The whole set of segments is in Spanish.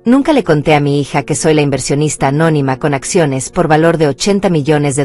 Nunca le conté a mi hija que soy la inversionista anónima con acciones por valor de $80 millones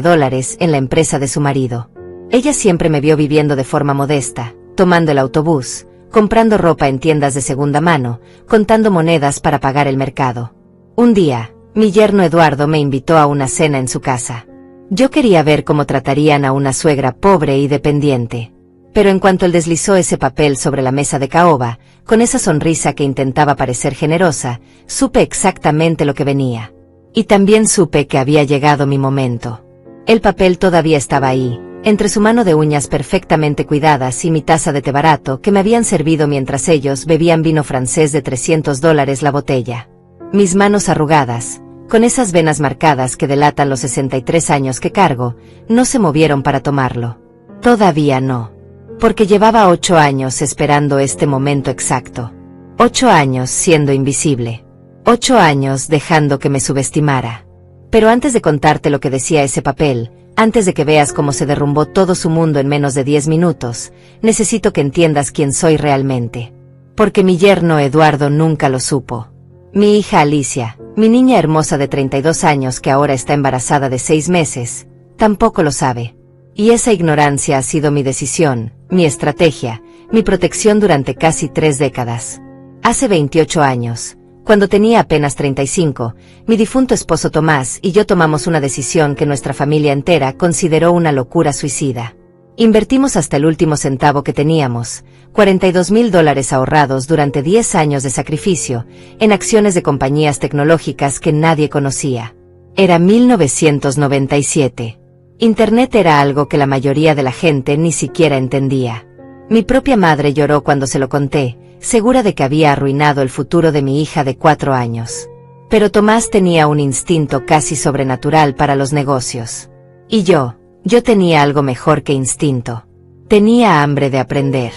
en la empresa de su marido. Ella siempre me vio viviendo de forma modesta, tomando el autobús, comprando ropa en tiendas de segunda mano, contando monedas para pagar el mercado. Un día, mi yerno Eduardo me invitó a una cena en su casa. Yo quería ver cómo tratarían a una suegra pobre y dependiente. Pero en cuanto él deslizó ese papel sobre la mesa de caoba, con esa sonrisa que intentaba parecer generosa, supe exactamente lo que venía. Y también supe que había llegado mi momento. El papel todavía estaba ahí, entre su mano de uñas perfectamente cuidadas y mi taza de té barato que me habían servido mientras ellos bebían vino francés de $300 la botella. Mis manos arrugadas, con esas venas marcadas que delatan los 63 años que cargo, no se movieron para tomarlo. Todavía no. Porque llevaba 8 años esperando este momento exacto. 8 años siendo invisible. 8 años dejando que me subestimara. Pero antes de contarte lo que decía ese papel, antes de que veas cómo se derrumbó todo su mundo en menos de 10 minutos, necesito que entiendas quién soy realmente. Porque mi yerno Eduardo nunca lo supo. Mi hija Alicia, mi niña hermosa de 32 años que ahora está embarazada de 6 meses, tampoco lo sabe. Y esa ignorancia ha sido mi decisión, mi estrategia, mi protección durante casi 3 décadas. Hace 28 años, cuando tenía apenas 35, mi difunto esposo Tomás y yo tomamos una decisión que nuestra familia entera consideró una locura suicida. Invertimos hasta el último centavo que teníamos, $42,000 ahorrados durante 10 años de sacrificio, en acciones de compañías tecnológicas que nadie conocía. Era 1997. Internet era algo que la mayoría de la gente ni siquiera entendía. Mi propia madre lloró cuando se lo conté, segura de que había arruinado el futuro de mi hija de 4 años. Pero Tomás tenía un instinto casi sobrenatural para los negocios. Y yo tenía algo mejor que instinto. Tenía hambre de aprender.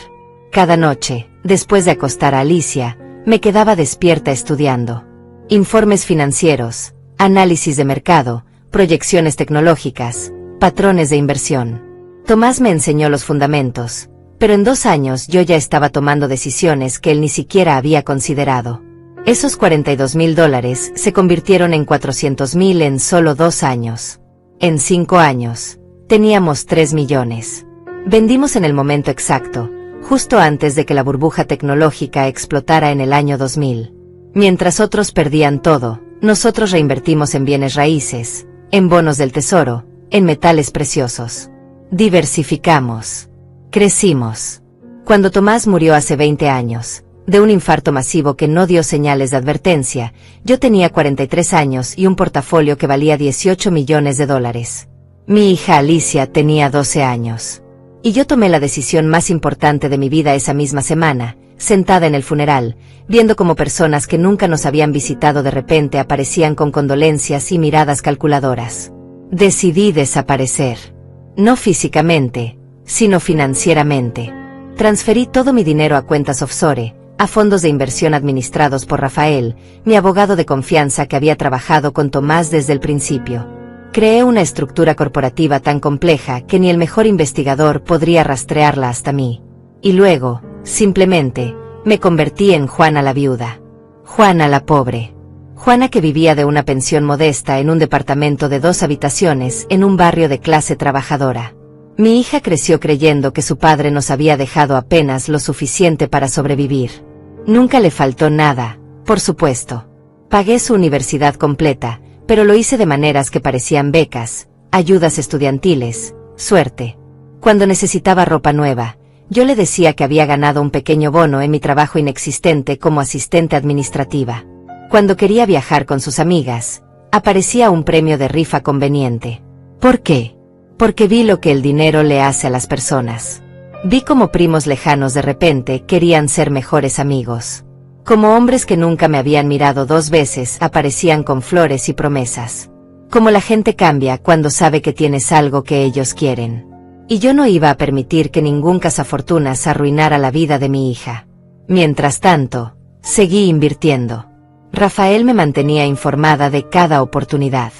Cada noche, después de acostar a Alicia, me quedaba despierta estudiando. Informes financieros, análisis de mercado, proyecciones tecnológicas, patrones de inversión. Tomás me enseñó los fundamentos, pero en 2 años yo ya estaba tomando decisiones que él ni siquiera había considerado. Esos $42,000 se convirtieron en $400,000 en solo 2 años. En 5 años, teníamos 3 millones. Vendimos en el momento exacto, justo antes de que la burbuja tecnológica explotara en el año 2000. Mientras otros perdían todo, nosotros reinvertimos en bienes raíces, en bonos del tesoro, en metales preciosos. Diversificamos. Crecimos. Cuando Tomás murió hace 20 años, de un infarto masivo que no dio señales de advertencia, yo tenía 43 años y un portafolio que valía $18 millones. Mi hija Alicia tenía 12 años. Y yo tomé la decisión más importante de mi vida esa misma semana, sentada en el funeral, viendo cómo personas que nunca nos habían visitado de repente aparecían con condolencias y miradas calculadoras. Decidí desaparecer. No físicamente, sino financieramente. Transferí todo mi dinero a cuentas offshore, a fondos de inversión administrados por Rafael, mi abogado de confianza que había trabajado con Tomás desde el principio. Creé una estructura corporativa tan compleja que ni el mejor investigador podría rastrearla hasta mí. Y luego, simplemente, me convertí en Juana la viuda. Juana la pobre. Juana que vivía de una pensión modesta en un departamento de 2 habitaciones en un barrio de clase trabajadora. Mi hija creció creyendo que su padre nos había dejado apenas lo suficiente para sobrevivir. Nunca le faltó nada, por supuesto. Pagué su universidad completa, pero lo hice de maneras que parecían becas, ayudas estudiantiles, suerte. Cuando necesitaba ropa nueva, yo le decía que había ganado un pequeño bono en mi trabajo inexistente como asistente administrativa. Cuando quería viajar con sus amigas, aparecía un premio de rifa conveniente. ¿Por qué? Porque vi lo que el dinero le hace a las personas. Vi como primos lejanos de repente querían ser mejores amigos. Como hombres que nunca me habían mirado 2 veces aparecían con flores y promesas. Como la gente cambia cuando sabe que tienes algo que ellos quieren. Y yo no iba a permitir que ningún cazafortunas arruinara la vida de mi hija. Mientras tanto, seguí invirtiendo. Rafael me mantenía informada de cada oportunidad.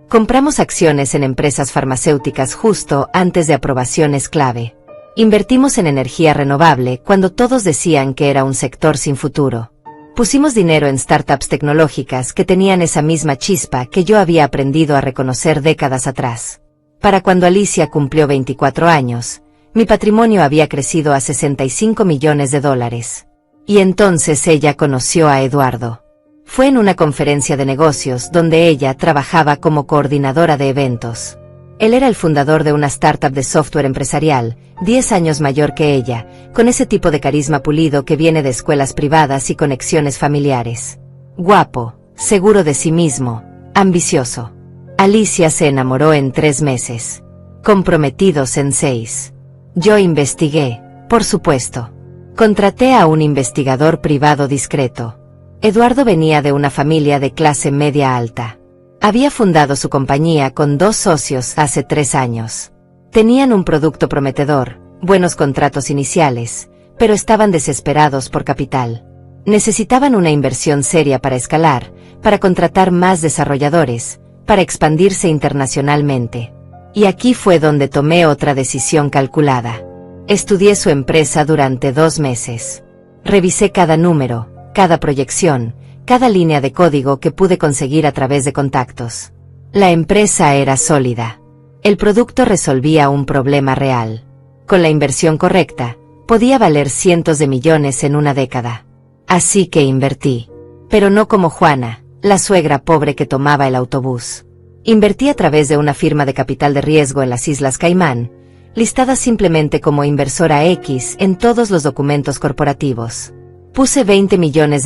Compramos acciones en empresas farmacéuticas justo antes de aprobaciones clave. Invertimos en energía renovable cuando todos decían que era un sector sin futuro. Pusimos dinero en startups tecnológicas que tenían esa misma chispa que yo había aprendido a reconocer décadas atrás. Para cuando Alicia cumplió 24 años, mi patrimonio había crecido a $65 millones. Y entonces ella conoció a Eduardo. Fue en una conferencia de negocios donde ella trabajaba como coordinadora de eventos. Él era el fundador de una startup de software empresarial, 10 años mayor que ella, con ese tipo de carisma pulido que viene de escuelas privadas y conexiones familiares. Guapo, seguro de sí mismo, ambicioso. Alicia se enamoró en 3 meses. Comprometidos en 6. Yo investigué, por supuesto. Contraté a un investigador privado discreto. Eduardo venía de una familia de clase media alta. Había fundado su compañía con 2 socios hace 3 años. Tenían un producto prometedor, buenos contratos iniciales, pero estaban desesperados por capital. Necesitaban una inversión seria para escalar, para contratar más desarrolladores, para expandirse internacionalmente. Y aquí fue donde tomé otra decisión calculada. Estudié su empresa durante 2 meses. Revisé cada número, cada proyección, cada línea de código que pude conseguir a través de contactos. La empresa era sólida. El producto resolvía un problema real. Con la inversión correcta, podía valer cientos de millones en una década. Así que invertí. Pero no como Juana, la suegra pobre que tomaba el autobús. Invertí a través de una firma de capital de riesgo en las Islas Caimán, listada simplemente como inversora X en todos los documentos corporativos. Puse $20 millones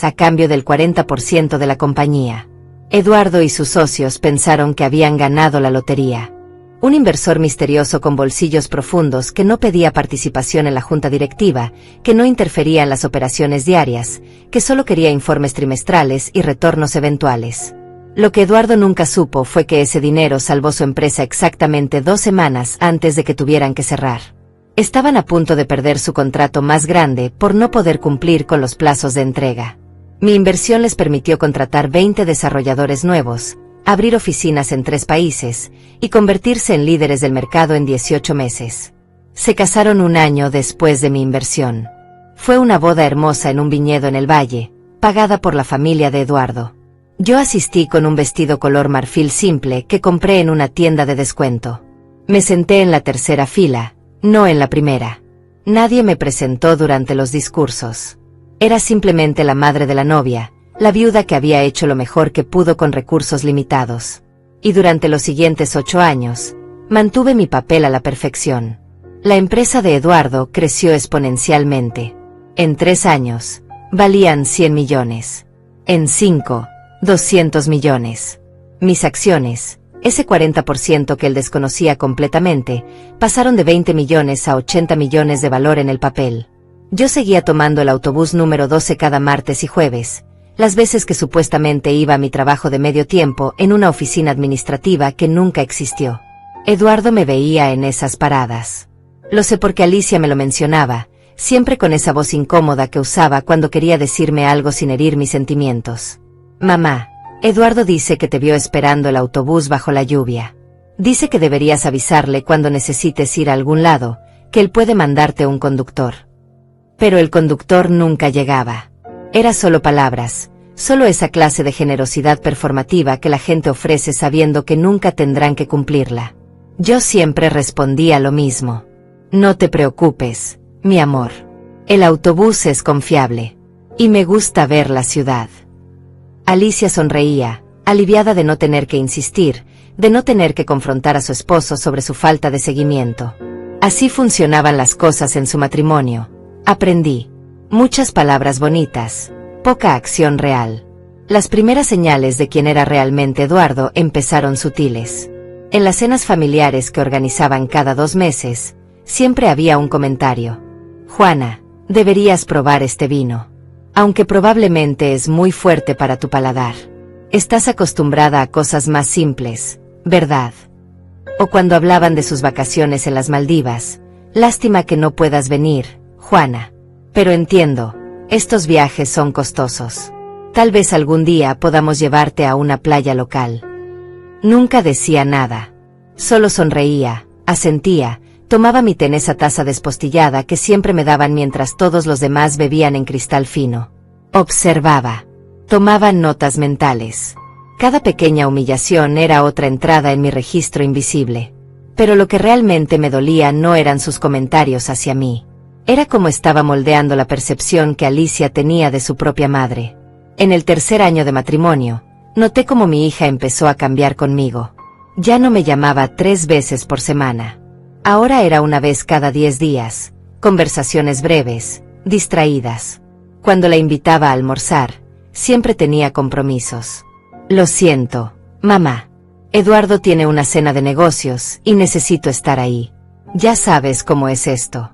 a cambio del 40% de la compañía. Eduardo y sus socios pensaron que habían ganado la lotería. Un inversor misterioso con bolsillos profundos que no pedía participación en la junta directiva, que no interfería en las operaciones diarias, que solo quería informes trimestrales y retornos eventuales. Lo que Eduardo nunca supo fue que ese dinero salvó su empresa exactamente 2 semanas antes de que tuvieran que cerrar. Estaban a punto de perder su contrato más grande por no poder cumplir con los plazos de entrega. Mi inversión les permitió contratar 20 desarrolladores nuevos, abrir oficinas en 3 países, y convertirse en líderes del mercado en 18 meses. Se casaron 1 año después de mi inversión. Fue una boda hermosa en un viñedo en el valle, pagada por la familia de Eduardo. Yo asistí con un vestido color marfil simple que compré en una tienda de descuento. Me senté en la 3ª fila, no en la primera. Nadie me presentó durante los discursos. Era simplemente la madre de la novia, la viuda que había hecho lo mejor que pudo con recursos limitados. Y durante los siguientes 8 años, mantuve mi papel a la perfección. La empresa de Eduardo creció exponencialmente. En 3 años, valían 100 millones. En 5, 200 millones. Mis acciones, ese 40% que él desconocía completamente, pasaron de 20 millones a 80 millones de valor en el papel. Yo seguía tomando el autobús número 12 cada martes y jueves, las veces que supuestamente iba a mi trabajo de medio tiempo en una oficina administrativa que nunca existió. Eduardo me veía en esas paradas. Lo sé porque Alicia me lo mencionaba, siempre con esa voz incómoda que usaba cuando quería decirme algo sin herir mis sentimientos. Mamá, Eduardo dice que te vio esperando el autobús bajo la lluvia. Dice que deberías avisarle cuando necesites ir a algún lado, que él puede mandarte un conductor. Pero el conductor nunca llegaba. Era solo palabras, solo esa clase de generosidad performativa que la gente ofrece sabiendo que nunca tendrán que cumplirla. Yo siempre respondía lo mismo. No te preocupes, mi amor. El autobús es confiable. Y me gusta ver la ciudad. Alicia sonreía, aliviada de no tener que insistir, de no tener que confrontar a su esposo sobre su falta de seguimiento. Así funcionaban las cosas en su matrimonio. Aprendí. Muchas palabras bonitas, poca acción real. Las primeras señales de quién era realmente Eduardo empezaron sutiles. En las cenas familiares que organizaban cada 2 meses, siempre había un comentario. Juana, deberías probar este vino. Aunque probablemente es muy fuerte para tu paladar. Estás acostumbrada a cosas más simples, ¿verdad? O cuando hablaban de sus vacaciones en las Maldivas, lástima que no puedas venir, Juana. Pero entiendo, estos viajes son costosos. Tal vez algún día podamos llevarte a una playa local. Nunca decía nada. Solo sonreía, asentía, tomaba mi té en esa taza despostillada que siempre me daban mientras todos los demás bebían en cristal fino. Observaba. Tomaba notas mentales. Cada pequeña humillación era otra entrada en mi registro invisible. Pero lo que realmente me dolía no eran sus comentarios hacia mí. Era como estaba moldeando la percepción que Alicia tenía de su propia madre. En el tercer año de matrimonio, noté cómo mi hija empezó a cambiar conmigo. Ya no me llamaba 3 veces por semana. Ahora era una vez cada 10 días, conversaciones breves, distraídas. Cuando la invitaba a almorzar, siempre tenía compromisos. Lo siento, mamá. Eduardo tiene una cena de negocios y necesito estar ahí. Ya sabes cómo es esto.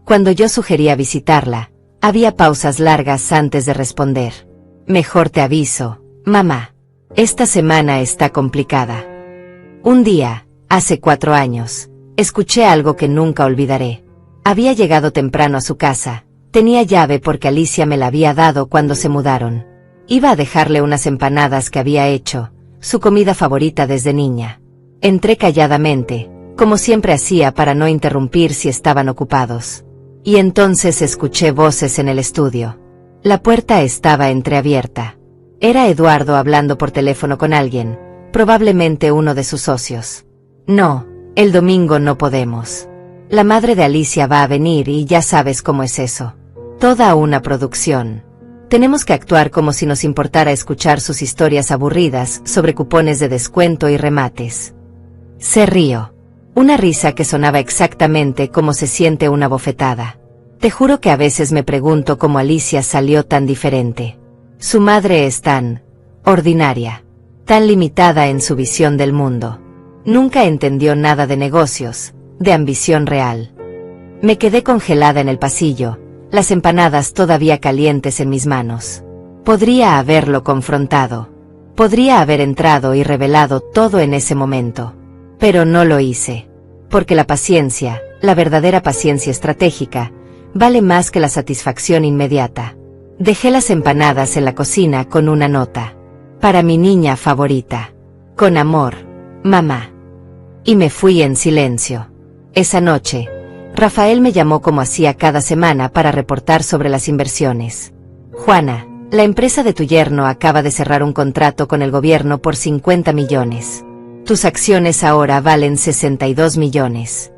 Cuando yo sugería visitarla, había pausas largas antes de responder. Mejor te aviso, mamá. Esta semana está complicada. Un día, hace 4 años, escuché algo que nunca olvidaré. Había llegado temprano a su casa. Tenía llave porque Alicia me la había dado cuando se mudaron. Iba a dejarle unas empanadas que había hecho, su comida favorita desde niña. Entré calladamente, como siempre hacía para no interrumpir si estaban ocupados. Y entonces escuché voces en el estudio. La puerta estaba entreabierta. Era Eduardo hablando por teléfono con alguien, probablemente uno de sus socios. No, el domingo no podemos. La madre de Alicia va a venir y ya sabes cómo es eso. Toda una producción. Tenemos que actuar como si nos importara escuchar sus historias aburridas sobre cupones de descuento y remates. Se rió. Una risa que sonaba exactamente como se siente una bofetada. Te juro que a veces me pregunto cómo Alicia salió tan diferente. Su madre es tan ordinaria, tan limitada en su visión del mundo. Nunca entendió nada de negocios, de ambición real. Me quedé congelada en el pasillo, las empanadas todavía calientes en mis manos. Podría haberlo confrontado. Podría haber entrado y revelado todo en ese momento. Pero no lo hice. Porque la paciencia, la verdadera paciencia estratégica, vale más que la satisfacción inmediata. Dejé las empanadas en la cocina con una nota. Para mi niña favorita. Con amor, mamá. Y me fui en silencio. Esa noche, Rafael me llamó como hacía cada semana para reportar sobre las inversiones. Juana, la empresa de tu yerno acaba de cerrar un contrato con el gobierno por 50 millones. Tus acciones ahora valen 62 millones.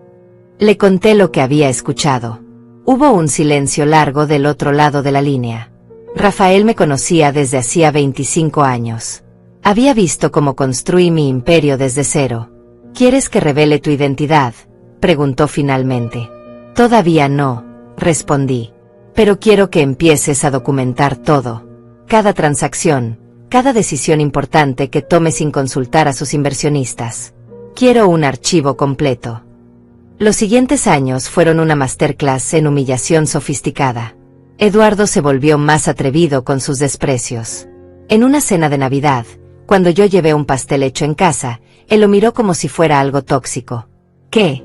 Le conté lo que había escuchado. Hubo un silencio largo del otro lado de la línea. Rafael me conocía desde hacía 25 años. Había visto cómo construí mi imperio desde cero. ¿Quieres que revele tu identidad?, preguntó finalmente. Todavía no, respondí. Pero quiero que empieces a documentar todo. Cada transacción, cada decisión importante que tome sin consultar a sus inversionistas. Quiero un archivo completo. Los siguientes años fueron una masterclass en humillación sofisticada. Eduardo se volvió más atrevido con sus desprecios. En una cena de Navidad, cuando yo llevé un pastel hecho en casa, él lo miró como si fuera algo tóxico. ¿Qué?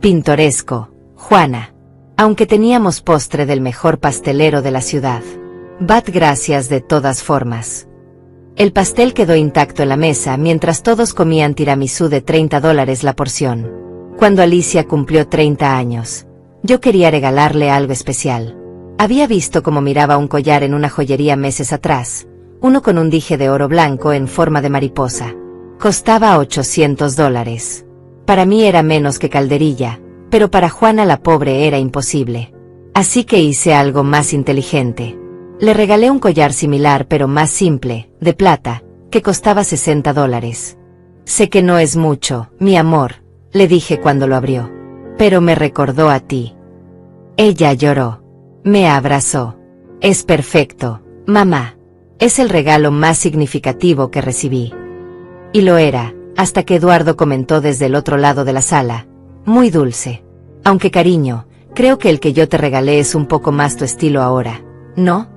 Pintoresco, Juana. Aunque teníamos postre del mejor pastelero de la ciudad. Bat gracias de todas formas. El pastel quedó intacto en la mesa mientras todos comían tiramisú de $30 la porción. Cuando Alicia cumplió 30 años, yo quería regalarle algo especial. Había visto cómo miraba un collar en una joyería meses atrás, uno con un dije de oro blanco en forma de mariposa. Costaba $800. Para mí era menos que calderilla, pero para Juana la pobre era imposible. Así que hice algo más inteligente. Le regalé un collar similar pero más simple, de plata, que costaba $60. Sé que no es mucho, mi amor, le dije cuando lo abrió. Pero me recordó a ti. Ella lloró. Me abrazó. Es perfecto, mamá. Es el regalo más significativo que recibí. Y lo era, hasta que Eduardo comentó desde el otro lado de la sala. Muy dulce. Aunque cariño, creo que el que yo te regalé es un poco más tu estilo ahora, ¿no?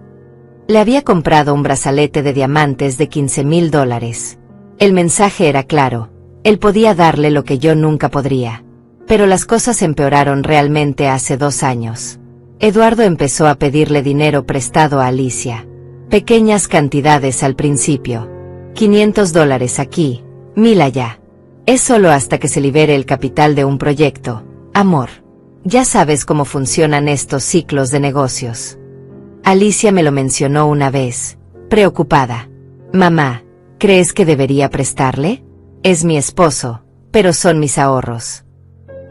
Le había comprado un brazalete de diamantes de $15,000. El mensaje era claro. Él podía darle lo que yo nunca podría. Pero las cosas empeoraron realmente hace 2 años. Eduardo empezó a pedirle dinero prestado a Alicia. Pequeñas cantidades al principio. $500 aquí, 1000 allá. Es solo hasta que se libere el capital de un proyecto, amor. Ya sabes cómo funcionan estos ciclos de negocios. Alicia me lo mencionó una vez, preocupada. Mamá, ¿crees que debería prestarle? Es mi esposo, pero son mis ahorros.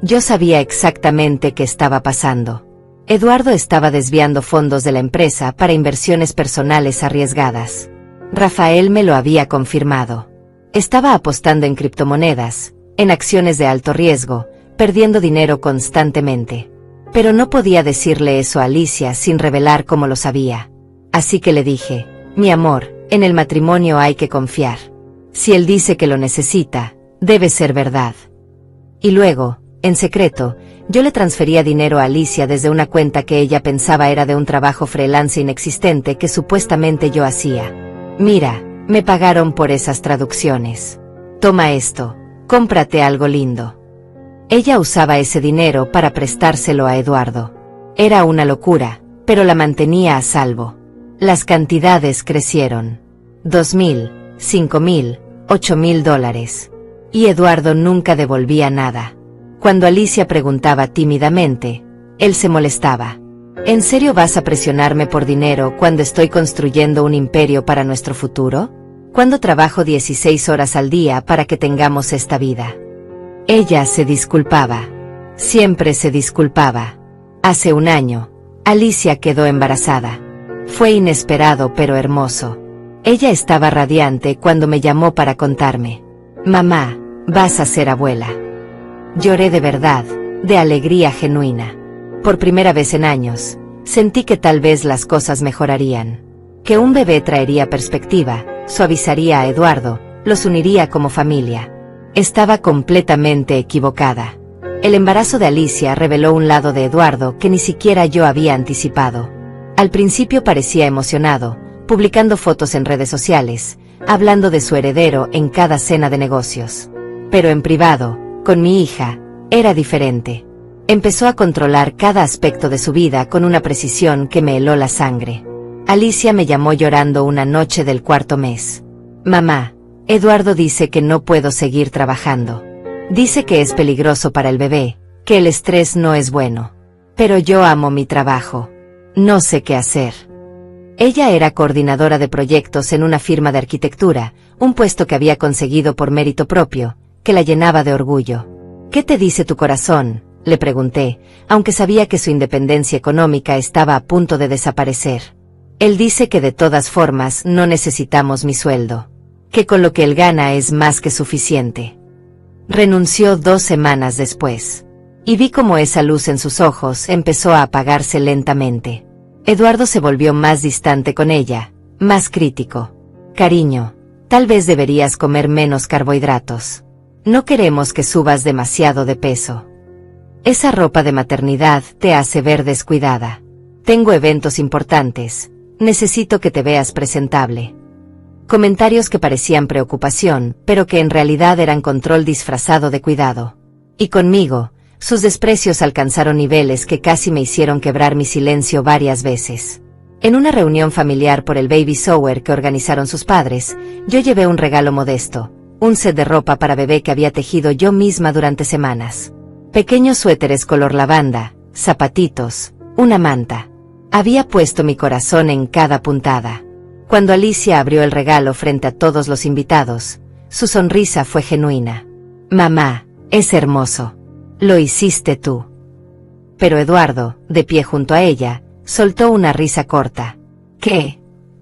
Yo sabía exactamente qué estaba pasando. Eduardo estaba desviando fondos de la empresa para inversiones personales arriesgadas. Rafael me lo había confirmado. Estaba apostando en criptomonedas, en acciones de alto riesgo, perdiendo dinero constantemente. Pero no podía decirle eso a Alicia sin revelar cómo lo sabía. Así que le dije, mi amor, en el matrimonio hay que confiar. Si él dice que lo necesita, debe ser verdad. Y luego, en secreto, yo le transfería dinero a Alicia desde una cuenta que ella pensaba era de un trabajo freelance inexistente que supuestamente yo hacía. Mira, me pagaron por esas traducciones. Toma esto, cómprate algo lindo. Ella usaba ese dinero para prestárselo a Eduardo. Era una locura, pero la mantenía a salvo. Las cantidades crecieron. 2.000, 5.000, 8.000 dólares. Y Eduardo nunca devolvía nada. Cuando Alicia preguntaba tímidamente, él se molestaba. ¿En serio vas a presionarme por dinero cuando estoy construyendo un imperio para nuestro futuro? ¿Cuándo trabajo 16 horas al día para que tengamos esta vida? Ella se disculpaba. Siempre se disculpaba. Hace un año, Alicia quedó embarazada. Fue inesperado pero hermoso. Ella estaba radiante cuando me llamó para contarme. Mamá, vas a ser abuela. Lloré de verdad, de alegría genuina. Por primera vez en años, sentí que tal vez las cosas mejorarían. Que un bebé traería perspectiva, suavizaría a Eduardo, los uniría como familia. Estaba completamente equivocada. El embarazo de Alicia reveló un lado de Eduardo que ni siquiera yo había anticipado. Al principio parecía emocionado, publicando fotos en redes sociales, hablando de su heredero en cada cena de negocios. Pero en privado, con mi hija, era diferente. Empezó a controlar cada aspecto de su vida con una precisión que me heló la sangre. Alicia me llamó llorando una noche del cuarto mes. Mamá, Eduardo dice que no puedo seguir trabajando. Dice que es peligroso para el bebé, que el estrés no es bueno. Pero yo amo mi trabajo. No sé qué hacer. Ella era coordinadora de proyectos en una firma de arquitectura, un puesto que había conseguido por mérito propio, que la llenaba de orgullo. ¿Qué te dice tu corazón?, le pregunté, aunque sabía que su independencia económica estaba a punto de desaparecer. Él dice que de todas formas no necesitamos mi sueldo. Que con lo que él gana es más que suficiente. Renunció 2 semanas después. Y vi cómo esa luz en sus ojos empezó a apagarse lentamente. Eduardo se volvió más distante con ella, más crítico. Cariño, tal vez deberías comer menos carbohidratos. No queremos que subas demasiado de peso. Esa ropa de maternidad te hace ver descuidada. Tengo eventos importantes. Necesito que te veas presentable. Comentarios que parecían preocupación, pero que en realidad eran control disfrazado de cuidado. Y conmigo, sus desprecios alcanzaron niveles que casi me hicieron quebrar mi silencio varias veces. En una reunión familiar por el baby shower que organizaron sus padres, yo llevé un regalo modesto, un set de ropa para bebé que había tejido yo misma durante semanas. Pequeños suéteres color lavanda, zapatitos, una manta. Había puesto mi corazón en cada puntada. Cuando Alicia abrió el regalo frente a todos los invitados, su sonrisa fue genuina. Mamá, es hermoso. Lo hiciste tú. Pero Eduardo, de pie junto a ella, soltó una risa corta. ¿Qué?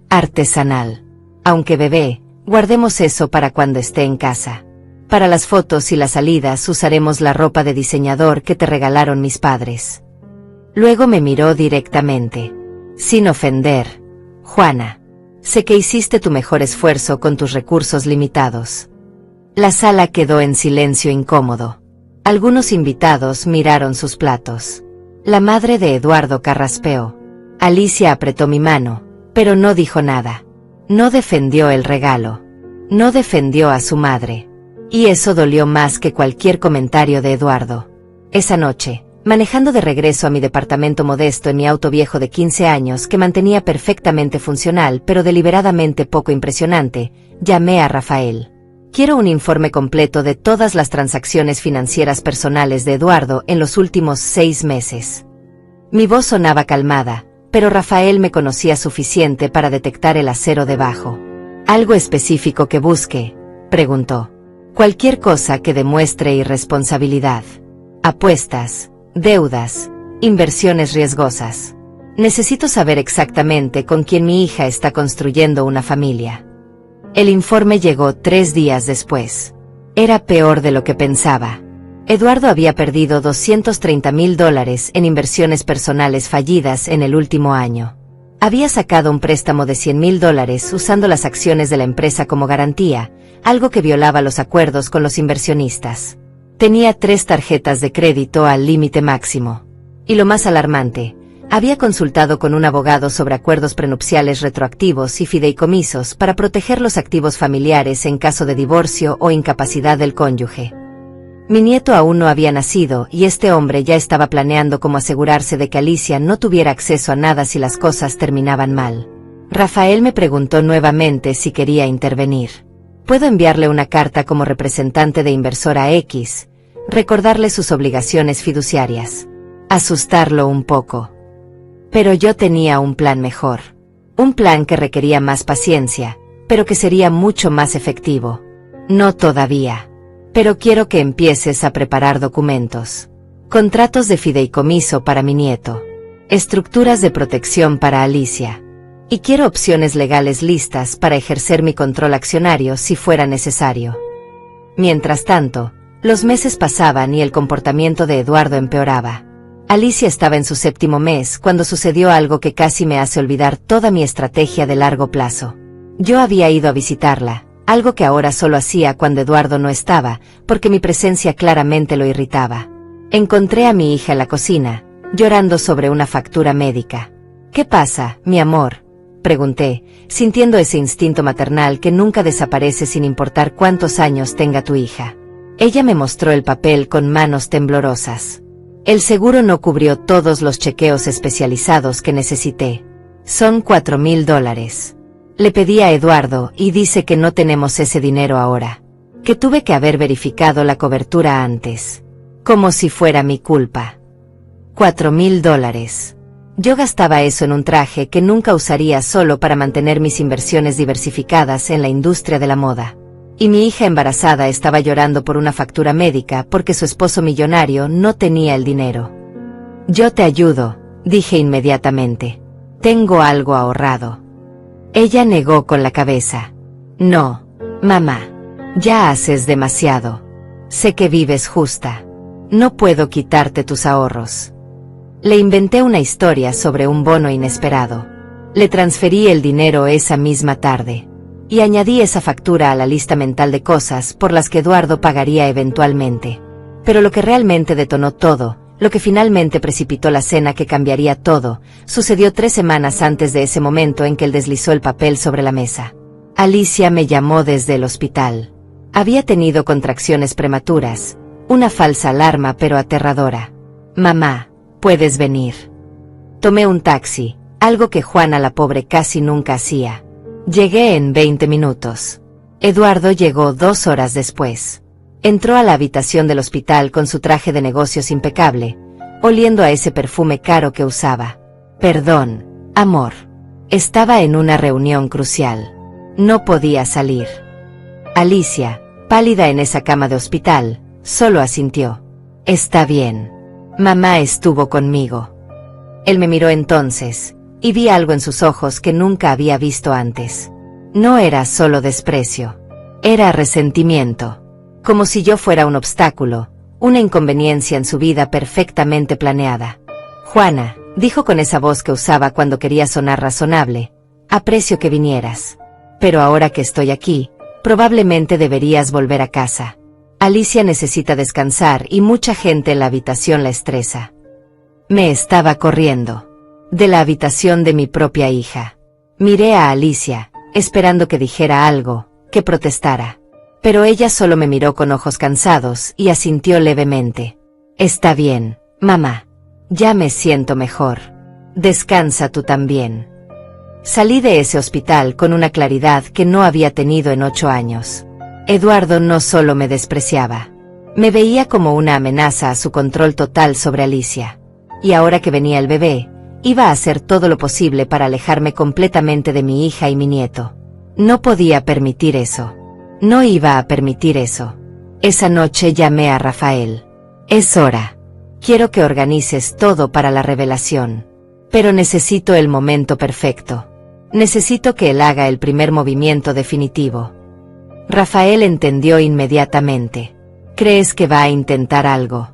Artesanal. Aunque bebé, guardemos eso para cuando esté en casa. Para las fotos y las salidas usaremos la ropa de diseñador que te regalaron mis padres. Luego me miró directamente. Sin ofender. Juana. Sé que hiciste tu mejor esfuerzo con tus recursos limitados. La sala quedó en silencio incómodo. Algunos invitados miraron sus platos. La madre de Eduardo carraspeó. Alicia apretó mi mano, pero no dijo nada. No defendió el regalo. No defendió a su madre. Y eso dolió más que cualquier comentario de Eduardo. Esa noche, manejando de regreso a mi departamento modesto en mi auto viejo de 15 años que mantenía perfectamente funcional pero deliberadamente poco impresionante, llamé a Rafael. Quiero un informe completo de todas las transacciones financieras personales de Eduardo en los últimos 6 meses. Mi voz sonaba calmada, pero Rafael me conocía suficiente para detectar el acero debajo. ¿Algo específico que busque?, preguntó. Cualquier cosa que demuestre irresponsabilidad. Apuestas, deudas, inversiones riesgosas. Necesito saber exactamente con quién mi hija está construyendo una familia. El informe llegó 3 días después. Era peor de lo que pensaba. Eduardo había perdido $230,000 en inversiones personales fallidas en el último año. Había sacado un préstamo de $100,000 usando las acciones de la empresa como garantía, algo que violaba los acuerdos con los inversionistas. Tenía 3 tarjetas de crédito al límite máximo. Y lo más alarmante, había consultado con un abogado sobre acuerdos prenupciales retroactivos y fideicomisos para proteger los activos familiares en caso de divorcio o incapacidad del cónyuge. Mi nieto aún no había nacido y este hombre ya estaba planeando cómo asegurarse de que Alicia no tuviera acceso a nada si las cosas terminaban mal. Rafael me preguntó nuevamente si quería intervenir. Puedo enviarle una carta como representante de Inversora X, recordarle sus obligaciones fiduciarias, asustarlo un poco. Pero yo tenía un plan mejor. Un plan que requería más paciencia, pero que sería mucho más efectivo. No todavía. Pero quiero que empieces a preparar documentos. Contratos de fideicomiso para mi nieto. Estructuras de protección para Alicia. Y quiero opciones legales listas para ejercer mi control accionario si fuera necesario. Mientras tanto, los meses pasaban y el comportamiento de Eduardo empeoraba. Alicia estaba en su 7º mes cuando sucedió algo que casi me hace olvidar toda mi estrategia de largo plazo. Yo había ido a visitarla, algo que ahora solo hacía cuando Eduardo no estaba, porque mi presencia claramente lo irritaba. Encontré a mi hija en la cocina, llorando sobre una factura médica. ¿Qué pasa, mi amor?, pregunté, sintiendo ese instinto maternal que nunca desaparece sin importar cuántos años tenga tu hija. Ella me mostró el papel con manos temblorosas. El seguro no cubrió todos los chequeos especializados que necesité. Son $4,000. Le pedí a Eduardo y dice que no tenemos ese dinero ahora. Que tuve que haber verificado la cobertura antes. Como si fuera mi culpa. $4,000. Yo gastaba eso en un traje que nunca usaría solo para mantener mis inversiones diversificadas en la industria de la moda. Y mi hija embarazada estaba llorando por una factura médica porque su esposo millonario no tenía el dinero. Yo te ayudo, dije inmediatamente. Tengo algo ahorrado. Ella negó con la cabeza. No, mamá. Ya haces demasiado. Sé que vives justa. No puedo quitarte tus ahorros. Le inventé una historia sobre un bono inesperado. Le transferí el dinero esa misma tarde. Y añadí esa factura a la lista mental de cosas por las que Eduardo pagaría eventualmente. Pero lo que realmente detonó todo, lo que finalmente precipitó la cena que cambiaría todo, sucedió 3 semanas antes de ese momento en que él deslizó el papel sobre la mesa. Alicia me llamó desde el hospital. Había tenido contracciones prematuras, una falsa alarma pero aterradora. Mamá, ¿puedes venir? Tomé un taxi, algo que Juana la pobre casi nunca hacía. Llegué en 20 minutos. Eduardo llegó 2 horas después. Entró a la habitación del hospital con su traje de negocios impecable, oliendo a ese perfume caro que usaba. Perdón, amor. Estaba en una reunión crucial. No podía salir. Alicia, pálida en esa cama de hospital, solo asintió. Está bien. Mamá estuvo conmigo. Él me miró entonces, y vi algo en sus ojos que nunca había visto antes. No era solo desprecio. Era resentimiento. Como si yo fuera un obstáculo, una inconveniencia en su vida perfectamente planeada. Juana, dijo con esa voz que usaba cuando quería sonar razonable, aprecio que vinieras. Pero ahora que estoy aquí, probablemente deberías volver a casa. Alicia necesita descansar y mucha gente en la habitación la estresa. Me estaba corriendo. De la habitación de mi propia hija. Miré a Alicia, esperando que dijera algo, que protestara. Pero ella solo me miró con ojos cansados y asintió levemente. Está bien, mamá. Ya me siento mejor. Descansa tú también. Salí de ese hospital con una claridad que no había tenido en 8 años. Eduardo no solo me despreciaba. Me veía como una amenaza a su control total sobre Alicia. Y ahora que venía el bebé, Iba a hacer todo lo posible para alejarme completamente de mi hija y mi nieto. No podía permitir eso. No iba a permitir eso. Esa noche llamé a Rafael. Es hora. Quiero que organices todo para la revelación. Pero necesito el momento perfecto. Necesito que él haga el primer movimiento definitivo. Rafael entendió inmediatamente. ¿Crees que va a intentar algo?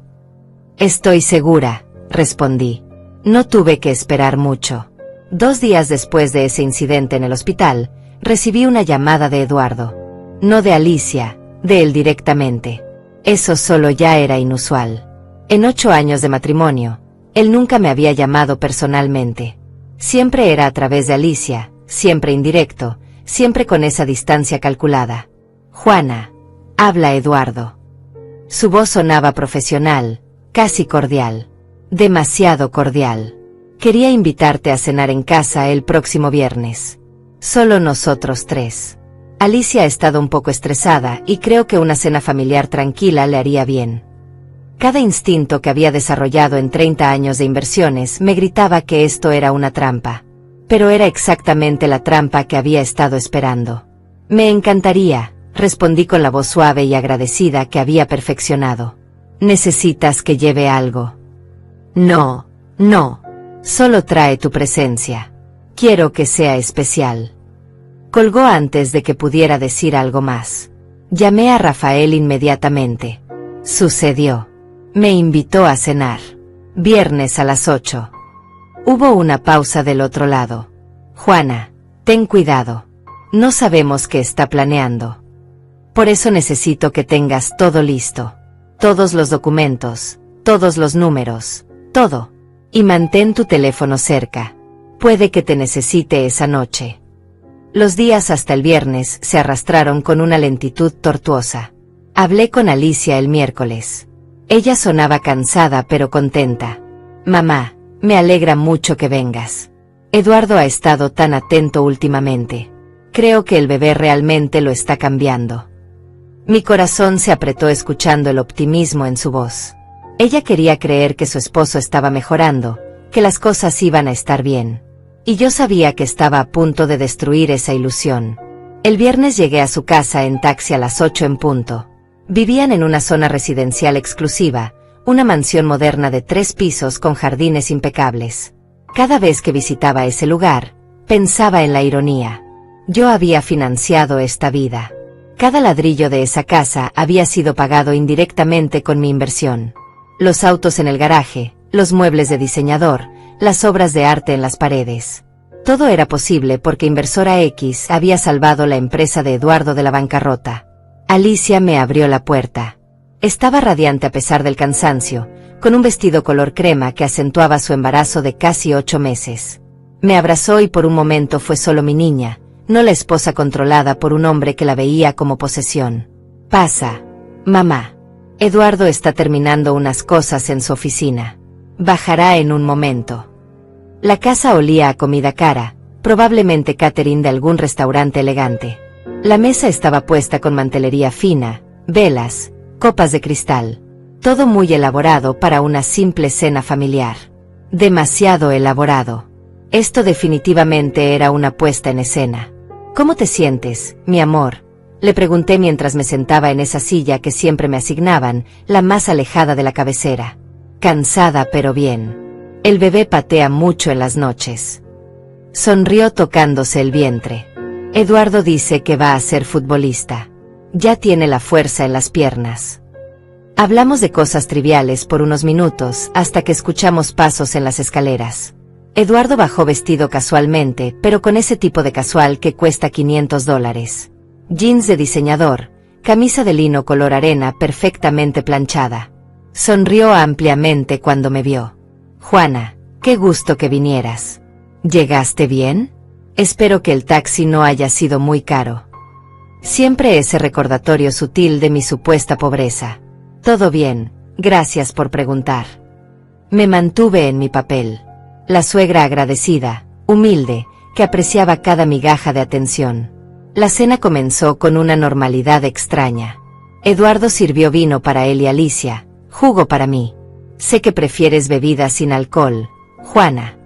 Estoy segura, respondí. No tuve que esperar mucho. 2 días después de ese incidente en el hospital, recibí una llamada de Eduardo. No de Alicia, de él directamente. Eso solo ya era inusual. En 8 años de matrimonio, él nunca me había llamado personalmente. Siempre era a través de Alicia, siempre indirecto, siempre con esa distancia calculada. Juana, habla Eduardo. Su voz sonaba profesional, casi cordial. Demasiado cordial. Quería invitarte a cenar en casa el próximo viernes. Solo nosotros 3. Alicia ha estado un poco estresada y creo que una cena familiar tranquila le haría bien. Cada instinto que había desarrollado en 30 años de inversiones me gritaba que esto era una trampa. Pero era exactamente la trampa que había estado esperando. Me encantaría, respondí con la voz suave y agradecida que había perfeccionado. Necesitas que lleve algo. No, no. Solo trae tu presencia. Quiero que sea especial. Colgó antes de que pudiera decir algo más. Llamé a Rafael inmediatamente. Sucedió. Me invitó a cenar. Viernes a las 8. Hubo una pausa del otro lado. Juana, ten cuidado. No sabemos qué está planeando. Por eso necesito que tengas todo listo. Todos los documentos, todos los números. Todo. Y mantén tu teléfono cerca. Puede que te necesite esa noche. Los días hasta el viernes se arrastraron con una lentitud tortuosa. Hablé con Alicia el miércoles. Ella sonaba cansada pero contenta. Mamá, me alegra mucho que vengas. Eduardo ha estado tan atento últimamente. Creo que el bebé realmente lo está cambiando. Mi corazón se apretó escuchando el optimismo en su voz. Ella quería creer que su esposo estaba mejorando, que las cosas iban a estar bien. Y yo sabía que estaba a punto de destruir esa ilusión. El viernes llegué a su casa en taxi a las 8 en punto. Vivían en una zona residencial exclusiva, una mansión moderna de 3 pisos con jardines impecables. Cada vez que visitaba ese lugar, pensaba en la ironía. Yo había financiado esta vida. Cada ladrillo de esa casa había sido pagado indirectamente con mi inversión. Los autos en el garaje, los muebles de diseñador, las obras de arte en las paredes. Todo era posible porque Inversora X había salvado la empresa de Eduardo de la bancarrota. Alicia me abrió la puerta. Estaba radiante a pesar del cansancio, con un vestido color crema que acentuaba su embarazo de casi 8 meses. Me abrazó y por un momento fue solo mi niña, no la esposa controlada por un hombre que la veía como posesión. Pasa, mamá. Eduardo está terminando unas cosas en su oficina. Bajará en un momento. La casa olía a comida cara, probablemente catering de algún restaurante elegante. La mesa estaba puesta con mantelería fina, velas, copas de cristal. Todo muy elaborado para una simple cena familiar. Demasiado elaborado. Esto definitivamente era una puesta en escena. ¿Cómo te sientes, mi amor?, le pregunté mientras me sentaba en esa silla que siempre me asignaban, la más alejada de la cabecera. Cansada pero bien. El bebé patea mucho en las noches. Sonrió tocándose el vientre. Eduardo dice que va a ser futbolista. Ya tiene la fuerza en las piernas. Hablamos de cosas triviales por unos minutos hasta que escuchamos pasos en las escaleras. Eduardo bajó vestido casualmente, pero con ese tipo de casual que cuesta $500. Jeans de diseñador, camisa de lino color arena perfectamente planchada. Sonrió ampliamente cuando me vio. Juana, qué gusto que vinieras. ¿Llegaste bien? Espero que el taxi no haya sido muy caro. Siempre ese recordatorio sutil de mi supuesta pobreza. Todo bien, gracias por preguntar. Me mantuve en mi papel. La suegra agradecida, humilde, que apreciaba cada migaja de atención. La cena comenzó con una normalidad extraña. Eduardo sirvió vino para él y Alicia, jugo para mí. Sé que prefieres bebidas sin alcohol, Juana.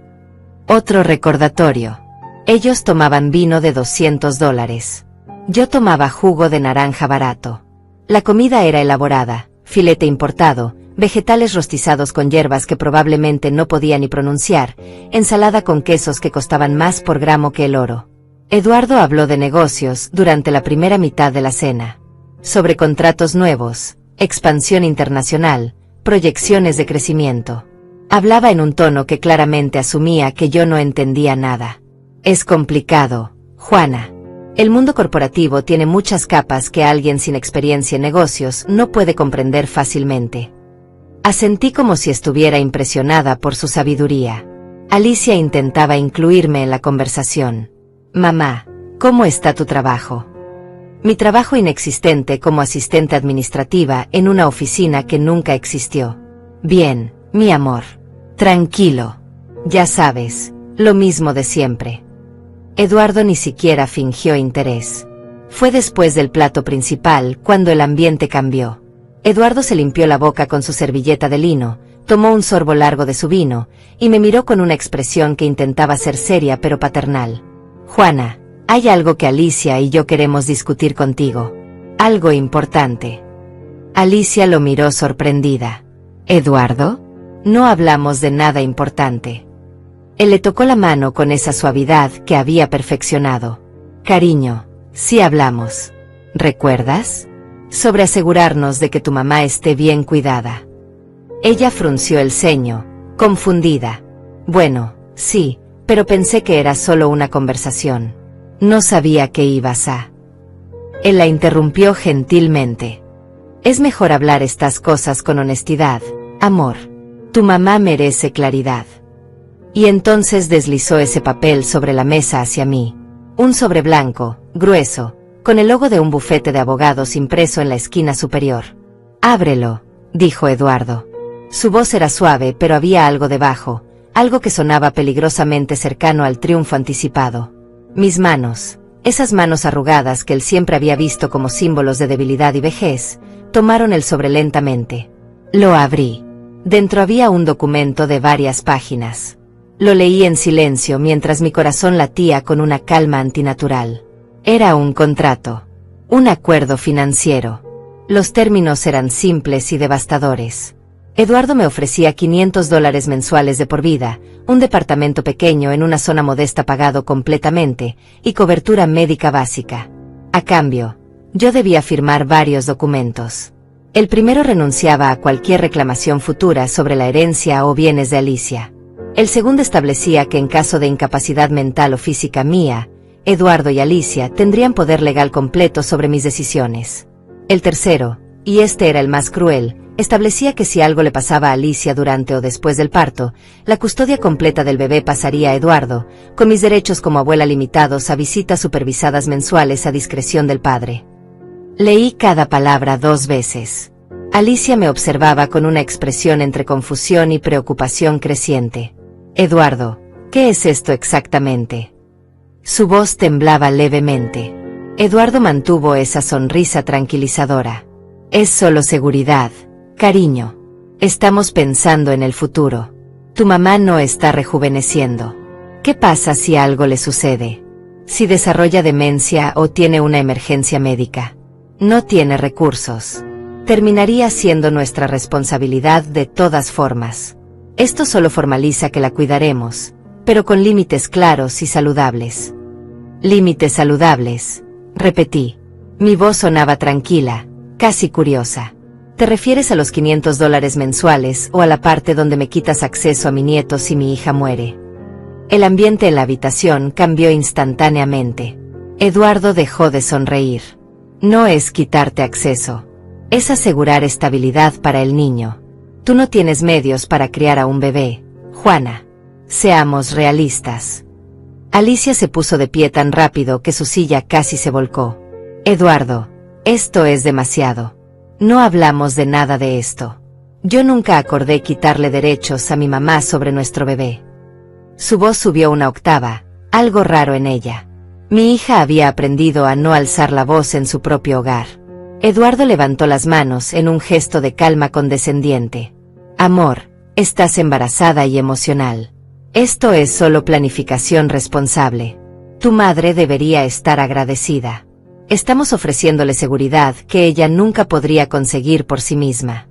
Otro recordatorio. Ellos tomaban vino de $200. Yo tomaba jugo de naranja barato. La comida era elaborada, filete importado, vegetales rostizados con hierbas que probablemente no podía ni pronunciar, ensalada con quesos que costaban más por gramo que el oro. Eduardo habló de negocios durante la primera mitad de la cena. Sobre contratos nuevos, expansión internacional, proyecciones de crecimiento. Hablaba en un tono que claramente asumía que yo no entendía nada. Es complicado, Juana. El mundo corporativo tiene muchas capas que alguien sin experiencia en negocios no puede comprender fácilmente. Asentí como si estuviera impresionada por su sabiduría. Alicia intentaba incluirme en la conversación. Mamá, ¿cómo está tu trabajo? Mi trabajo inexistente como asistente administrativa en una oficina que nunca existió. Bien, mi amor. Tranquilo. Ya sabes, lo mismo de siempre. Eduardo ni siquiera fingió interés. Fue después del plato principal cuando el ambiente cambió. Eduardo se limpió la boca con su servilleta de lino, tomó un sorbo largo de su vino, y me miró con una expresión que intentaba ser seria pero paternal. Juana, hay algo que Alicia y yo queremos discutir contigo. Algo importante. Alicia lo miró sorprendida. ¿Eduardo? No hablamos de nada importante. Él le tocó la mano con esa suavidad que había perfeccionado. Cariño, sí hablamos. ¿Recuerdas? Sobre asegurarnos de que tu mamá esté bien cuidada. Ella frunció el ceño, confundida. Bueno, sí, pero pensé que era solo una conversación. No sabía que ibas a... Él la interrumpió gentilmente. Es mejor hablar estas cosas con honestidad, amor. Tu mamá merece claridad. Y entonces deslizó ese papel sobre la mesa hacia mí. Un sobre blanco, grueso, con el logo de un bufete de abogados impreso en la esquina superior. Ábrelo, dijo Eduardo. Su voz era suave, pero había algo debajo, algo que sonaba peligrosamente cercano al triunfo anticipado. Mis manos, esas manos arrugadas que él siempre había visto como símbolos de debilidad y vejez, tomaron el sobre lentamente. Lo abrí. Dentro había un documento de varias páginas. Lo leí en silencio mientras mi corazón latía con una calma antinatural. Era un contrato. Un acuerdo financiero. Los términos eran simples y devastadores. Eduardo me ofrecía $500 mensuales de por vida, un departamento pequeño en una zona modesta pagado completamente, y cobertura médica básica. A cambio, yo debía firmar varios documentos. El primero renunciaba a cualquier reclamación futura sobre la herencia o bienes de Alicia. El segundo establecía que en caso de incapacidad mental o física mía, Eduardo y Alicia tendrían poder legal completo sobre mis decisiones. El tercero, y este era el más cruel, establecía que si algo le pasaba a Alicia durante o después del parto, la custodia completa del bebé pasaría a Eduardo, con mis derechos como abuela limitados a visitas supervisadas mensuales a discreción del padre. Leí cada palabra 2 veces. Alicia me observaba con una expresión entre confusión y preocupación creciente. Eduardo, ¿qué es esto exactamente? Su voz temblaba levemente. Eduardo mantuvo esa sonrisa tranquilizadora. Es solo seguridad, cariño. Estamos pensando en el futuro. Tu mamá no está rejuveneciendo. ¿Qué pasa si algo le sucede? Si desarrolla demencia o tiene una emergencia médica. No tiene recursos. Terminaría siendo nuestra responsabilidad de todas formas. Esto solo formaliza que la cuidaremos, pero con límites claros y saludables. Límites saludables, repetí. Mi voz sonaba tranquila, casi curiosa. ¿Te refieres a los $500 mensuales o a la parte donde me quitas acceso a mi nieto si mi hija muere? El ambiente en la habitación cambió instantáneamente. Eduardo dejó de sonreír. No es quitarte acceso. Es asegurar estabilidad para el niño. Tú no tienes medios para criar a un bebé, Juana. Seamos realistas. Alicia se puso de pie tan rápido que su silla casi se volcó. Eduardo, esto es demasiado. No hablamos de nada de esto. Yo nunca acordé quitarle derechos a mi mamá sobre nuestro bebé. Su voz subió una octava, algo raro en ella. Mi hija había aprendido a no alzar la voz en su propio hogar. Eduardo levantó las manos en un gesto de calma condescendiente. Amor, estás embarazada y emocional. Esto es solo planificación responsable. Tu madre debería estar agradecida. Estamos ofreciéndole seguridad que ella nunca podría conseguir por sí misma.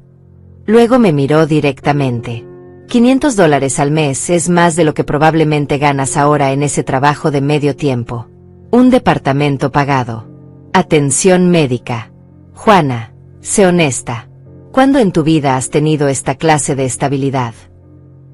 Luego me miró directamente. $500 al mes es más de lo que probablemente ganas ahora en ese trabajo de medio tiempo. Un departamento pagado. Atención médica. Juana, sé honesta. ¿Cuándo en tu vida has tenido esta clase de estabilidad?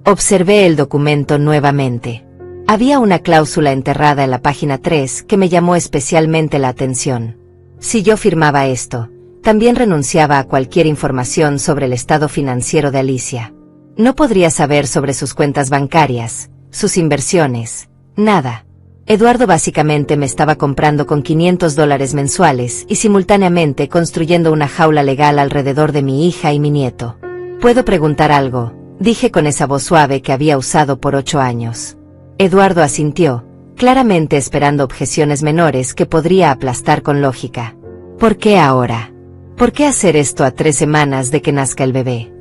Observé el documento nuevamente. Había una cláusula enterrada en la página 3 que me llamó especialmente la atención. Si yo firmaba esto, también renunciaba a cualquier información sobre el estado financiero de Alicia. No podría saber sobre sus cuentas bancarias, sus inversiones, nada. Eduardo básicamente me estaba comprando con $500 mensuales y simultáneamente construyendo una jaula legal alrededor de mi hija y mi nieto. ¿Puedo preguntar algo?, dije con esa voz suave que había usado por 8 años. Eduardo asintió, claramente esperando objeciones menores que podría aplastar con lógica. ¿Por qué ahora? ¿Por qué hacer esto a 3 semanas de que nazca el bebé?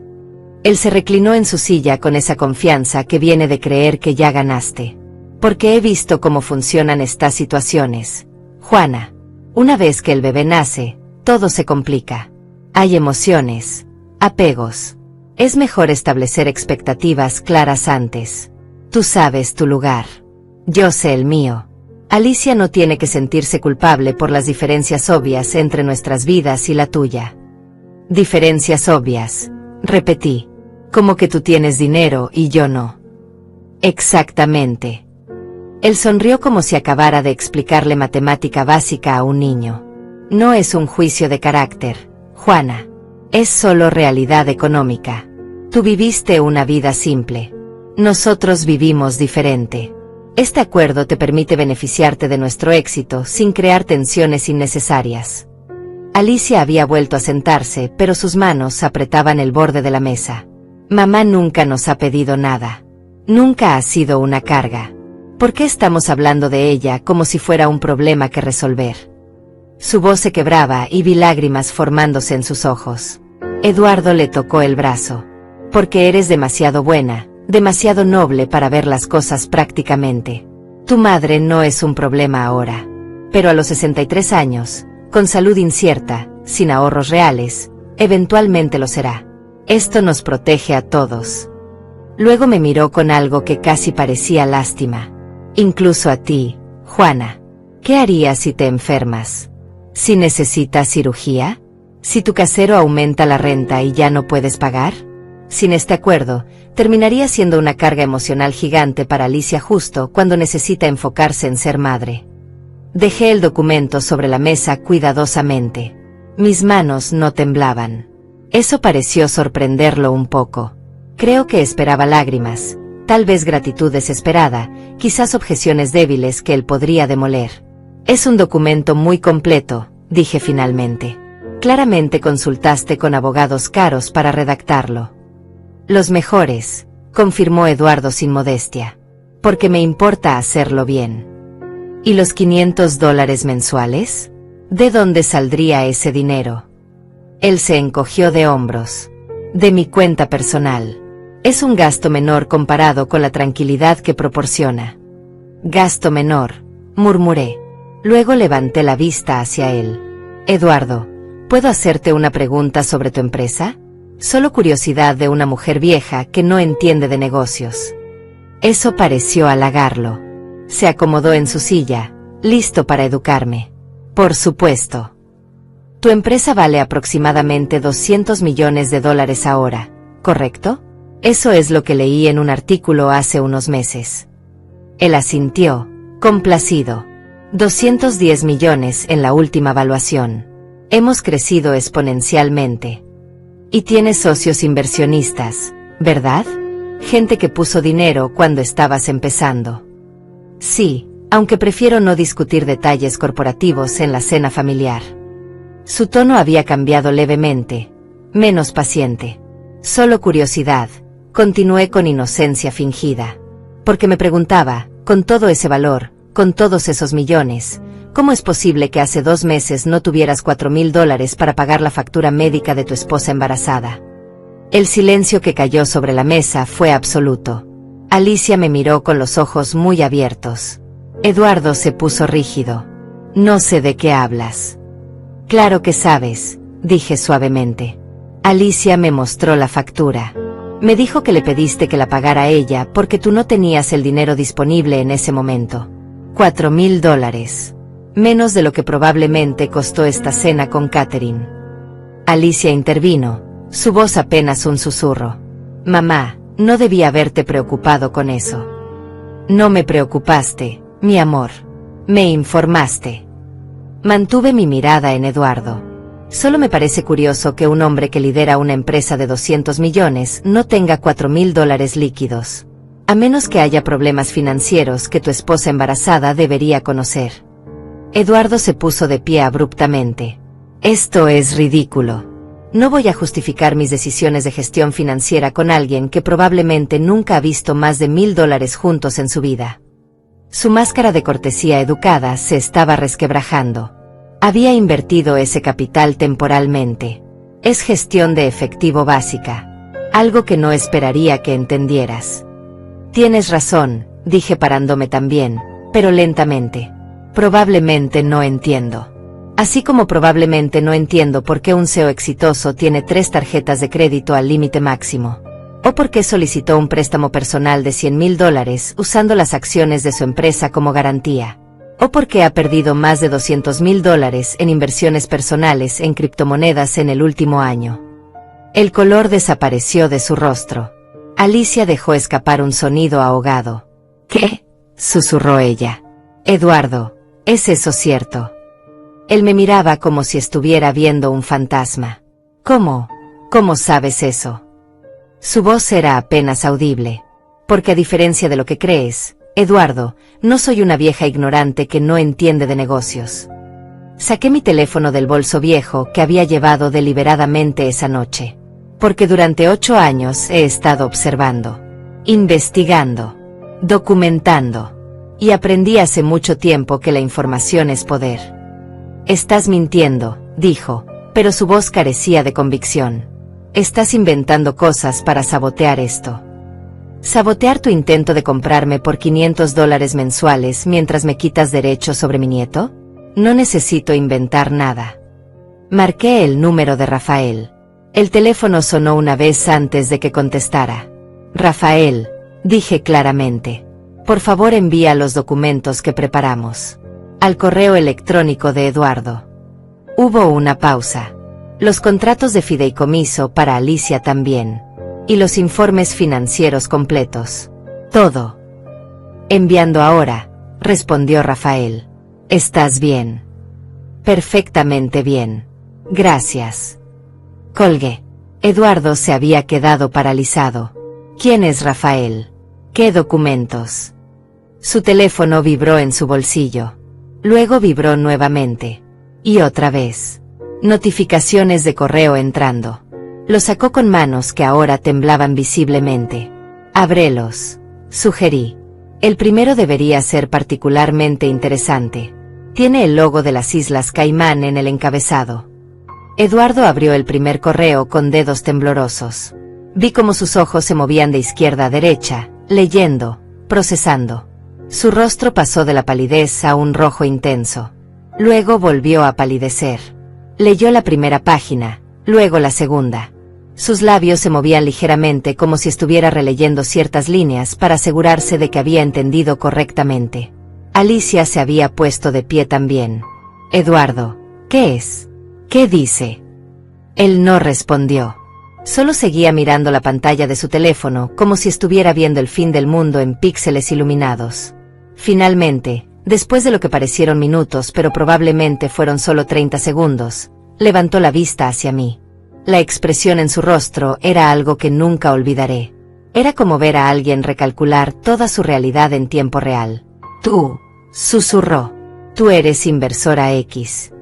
Él se reclinó en su silla con esa confianza que viene de creer que ya ganaste. Porque he visto cómo funcionan estas situaciones. Juana, una vez que el bebé nace, todo se complica. Hay emociones, apegos. Es mejor establecer expectativas claras antes. Tú sabes tu lugar. Yo sé el mío. Alicia no tiene que sentirse culpable por las diferencias obvias entre nuestras vidas y la tuya. Diferencias obvias, repetí. Como que tú tienes dinero y yo no. Exactamente. Él sonrió como si acabara de explicarle matemática básica a un niño. No es un juicio de carácter, Juana. Es solo realidad económica. Tú viviste una vida simple. Nosotros vivimos diferente. Este acuerdo te permite beneficiarte de nuestro éxito sin crear tensiones innecesarias. Alicia había vuelto a sentarse, pero sus manos apretaban el borde de la mesa. Mamá nunca nos ha pedido nada. Nunca ha sido una carga. ¿Por qué estamos hablando de ella como si fuera un problema que resolver? Su voz se quebraba y vi lágrimas formándose en sus ojos. Eduardo le tocó el brazo. Porque eres demasiado buena, demasiado noble para ver las cosas prácticamente. Tu madre no es un problema ahora. Pero a los 63 años, con salud incierta, sin ahorros reales, eventualmente lo será. Esto nos protege a todos. Luego me miró con algo que casi parecía lástima. Incluso a ti, Juana. ¿Qué harías si te enfermas? ¿Si necesitas cirugía? ¿Si tu casero aumenta la renta y ya no puedes pagar? Sin este acuerdo, terminaría siendo una carga emocional gigante para Alicia justo cuando necesita enfocarse en ser madre. Dejé el documento sobre la mesa cuidadosamente. Mis manos no temblaban. Eso pareció sorprenderlo un poco. Creo que esperaba lágrimas, tal vez gratitud desesperada, quizás objeciones débiles que él podría demoler. Es un documento muy completo, dije finalmente. Claramente consultaste con abogados caros para redactarlo. Los mejores, confirmó Eduardo sin modestia. Porque me importa hacerlo bien. ¿Y los $500 mensuales? ¿De dónde saldría ese dinero? Él se encogió de hombros. De mi cuenta personal. Es un gasto menor comparado con la tranquilidad que proporciona. Gasto menor, murmuré. Luego levanté la vista hacia él. Eduardo, ¿puedo hacerte una pregunta sobre tu empresa? Solo curiosidad de una mujer vieja que no entiende de negocios. Eso pareció halagarlo. Se acomodó en su silla, listo para educarme. Por supuesto. Tu empresa vale aproximadamente $200 millones ahora, ¿correcto? Eso es lo que leí en un artículo hace unos meses. Él asintió, complacido. 210 millones en la última valuación. Hemos crecido exponencialmente. Y tienes socios inversionistas, ¿verdad? Gente que puso dinero cuando estabas empezando. Sí, aunque prefiero no discutir detalles corporativos en la cena familiar. Su tono había cambiado levemente, menos paciente. Solo curiosidad, continué con inocencia fingida. Porque me preguntaba, con todo ese valor, con todos esos millones, ¿cómo es posible que hace 2 meses no tuvieras $4,000 para pagar la factura médica de tu esposa embarazada? El silencio que cayó sobre la mesa fue absoluto. Alicia me miró con los ojos muy abiertos. Eduardo se puso rígido. No sé de qué hablas. Claro que sabes, dije suavemente. Alicia me mostró la factura. Me dijo que le pediste que la pagara ella porque tú no tenías el dinero disponible en ese momento. $4,000. Menos de lo que probablemente costó esta cena con Catherine. Alicia intervino, su voz apenas un susurro. Mamá, no debía haberte preocupado con eso. No me preocupaste, mi amor. Me informaste. Mantuve mi mirada en Eduardo. Solo me parece curioso que un hombre que lidera una empresa de 200 millones no tenga $4,000 líquidos. A menos que haya problemas financieros que tu esposa embarazada debería conocer. Eduardo se puso de pie abruptamente. Esto es ridículo. No voy a justificar mis decisiones de gestión financiera con alguien que probablemente nunca ha visto más de $1,000 juntos en su vida. Su máscara de cortesía educada se estaba resquebrajando. Había invertido ese capital temporalmente. Es gestión de efectivo básica. Algo que no esperaría que entendieras. Tienes razón, dije parándome también, pero lentamente. Probablemente no entiendo. Así como probablemente no entiendo por qué un CEO exitoso tiene 3 tarjetas de crédito al límite máximo. O por qué solicitó un préstamo personal de $100,000 usando las acciones de su empresa como garantía. O por qué ha perdido más de $200,000 en inversiones personales en criptomonedas en el último año. El color desapareció de su rostro. Alicia dejó escapar un sonido ahogado. ¿Qué? Susurró ella. Eduardo, ¿es eso cierto? Él me miraba como si estuviera viendo un fantasma. ¿Cómo? ¿Cómo sabes eso? Su voz era apenas audible. Porque a diferencia de lo que crees, Eduardo, no soy una vieja ignorante que no entiende de negocios. Saqué mi teléfono del bolso viejo que había llevado deliberadamente esa noche. Porque durante 8 años he estado observando, investigando, documentando. Y aprendí hace mucho tiempo que la información es poder. Estás mintiendo, dijo, pero su voz carecía de convicción. Estás inventando cosas para sabotear esto. ¿Sabotear tu intento de comprarme por $500 mensuales mientras me quitas derechos sobre mi nieto? No necesito inventar nada. Marqué el número de Rafael. El teléfono sonó una vez antes de que contestara. Rafael, dije claramente. Por favor envía los documentos que preparamos. Al correo electrónico de Eduardo. Hubo una pausa. Los contratos de fideicomiso para Alicia también. Y los informes financieros completos. Todo. Enviando ahora, respondió Rafael. ¿Estás bien? Perfectamente bien. Gracias. Colgué. Eduardo se había quedado paralizado. ¿Quién es Rafael? ¿Qué documentos? Su teléfono vibró en su bolsillo. Luego vibró nuevamente. Y otra vez. Notificaciones de correo entrando. Lo sacó con manos que ahora temblaban visiblemente. Ábrelos, sugerí. El primero debería ser particularmente interesante. Tiene el logo de las Islas Caimán en el encabezado. Eduardo abrió el primer correo con dedos temblorosos. Vi cómo sus ojos se movían de izquierda a derecha, leyendo, procesando. Su rostro pasó de la palidez a un rojo intenso. Luego volvió a palidecer. Leyó la primera página, luego la segunda. Sus labios se movían ligeramente como si estuviera releyendo ciertas líneas para asegurarse de que había entendido correctamente. Alicia se había puesto de pie también. Eduardo, ¿qué es? ¿Qué dice? Él no respondió. Solo seguía mirando la pantalla de su teléfono como si estuviera viendo el fin del mundo en píxeles iluminados. Finalmente, después de lo que parecieron minutos pero probablemente fueron solo 30 segundos, levantó la vista hacia mí. La expresión en su rostro era algo que nunca olvidaré. Era como ver a alguien recalcular toda su realidad en tiempo real. Tú, susurró. Tú eres inversora X.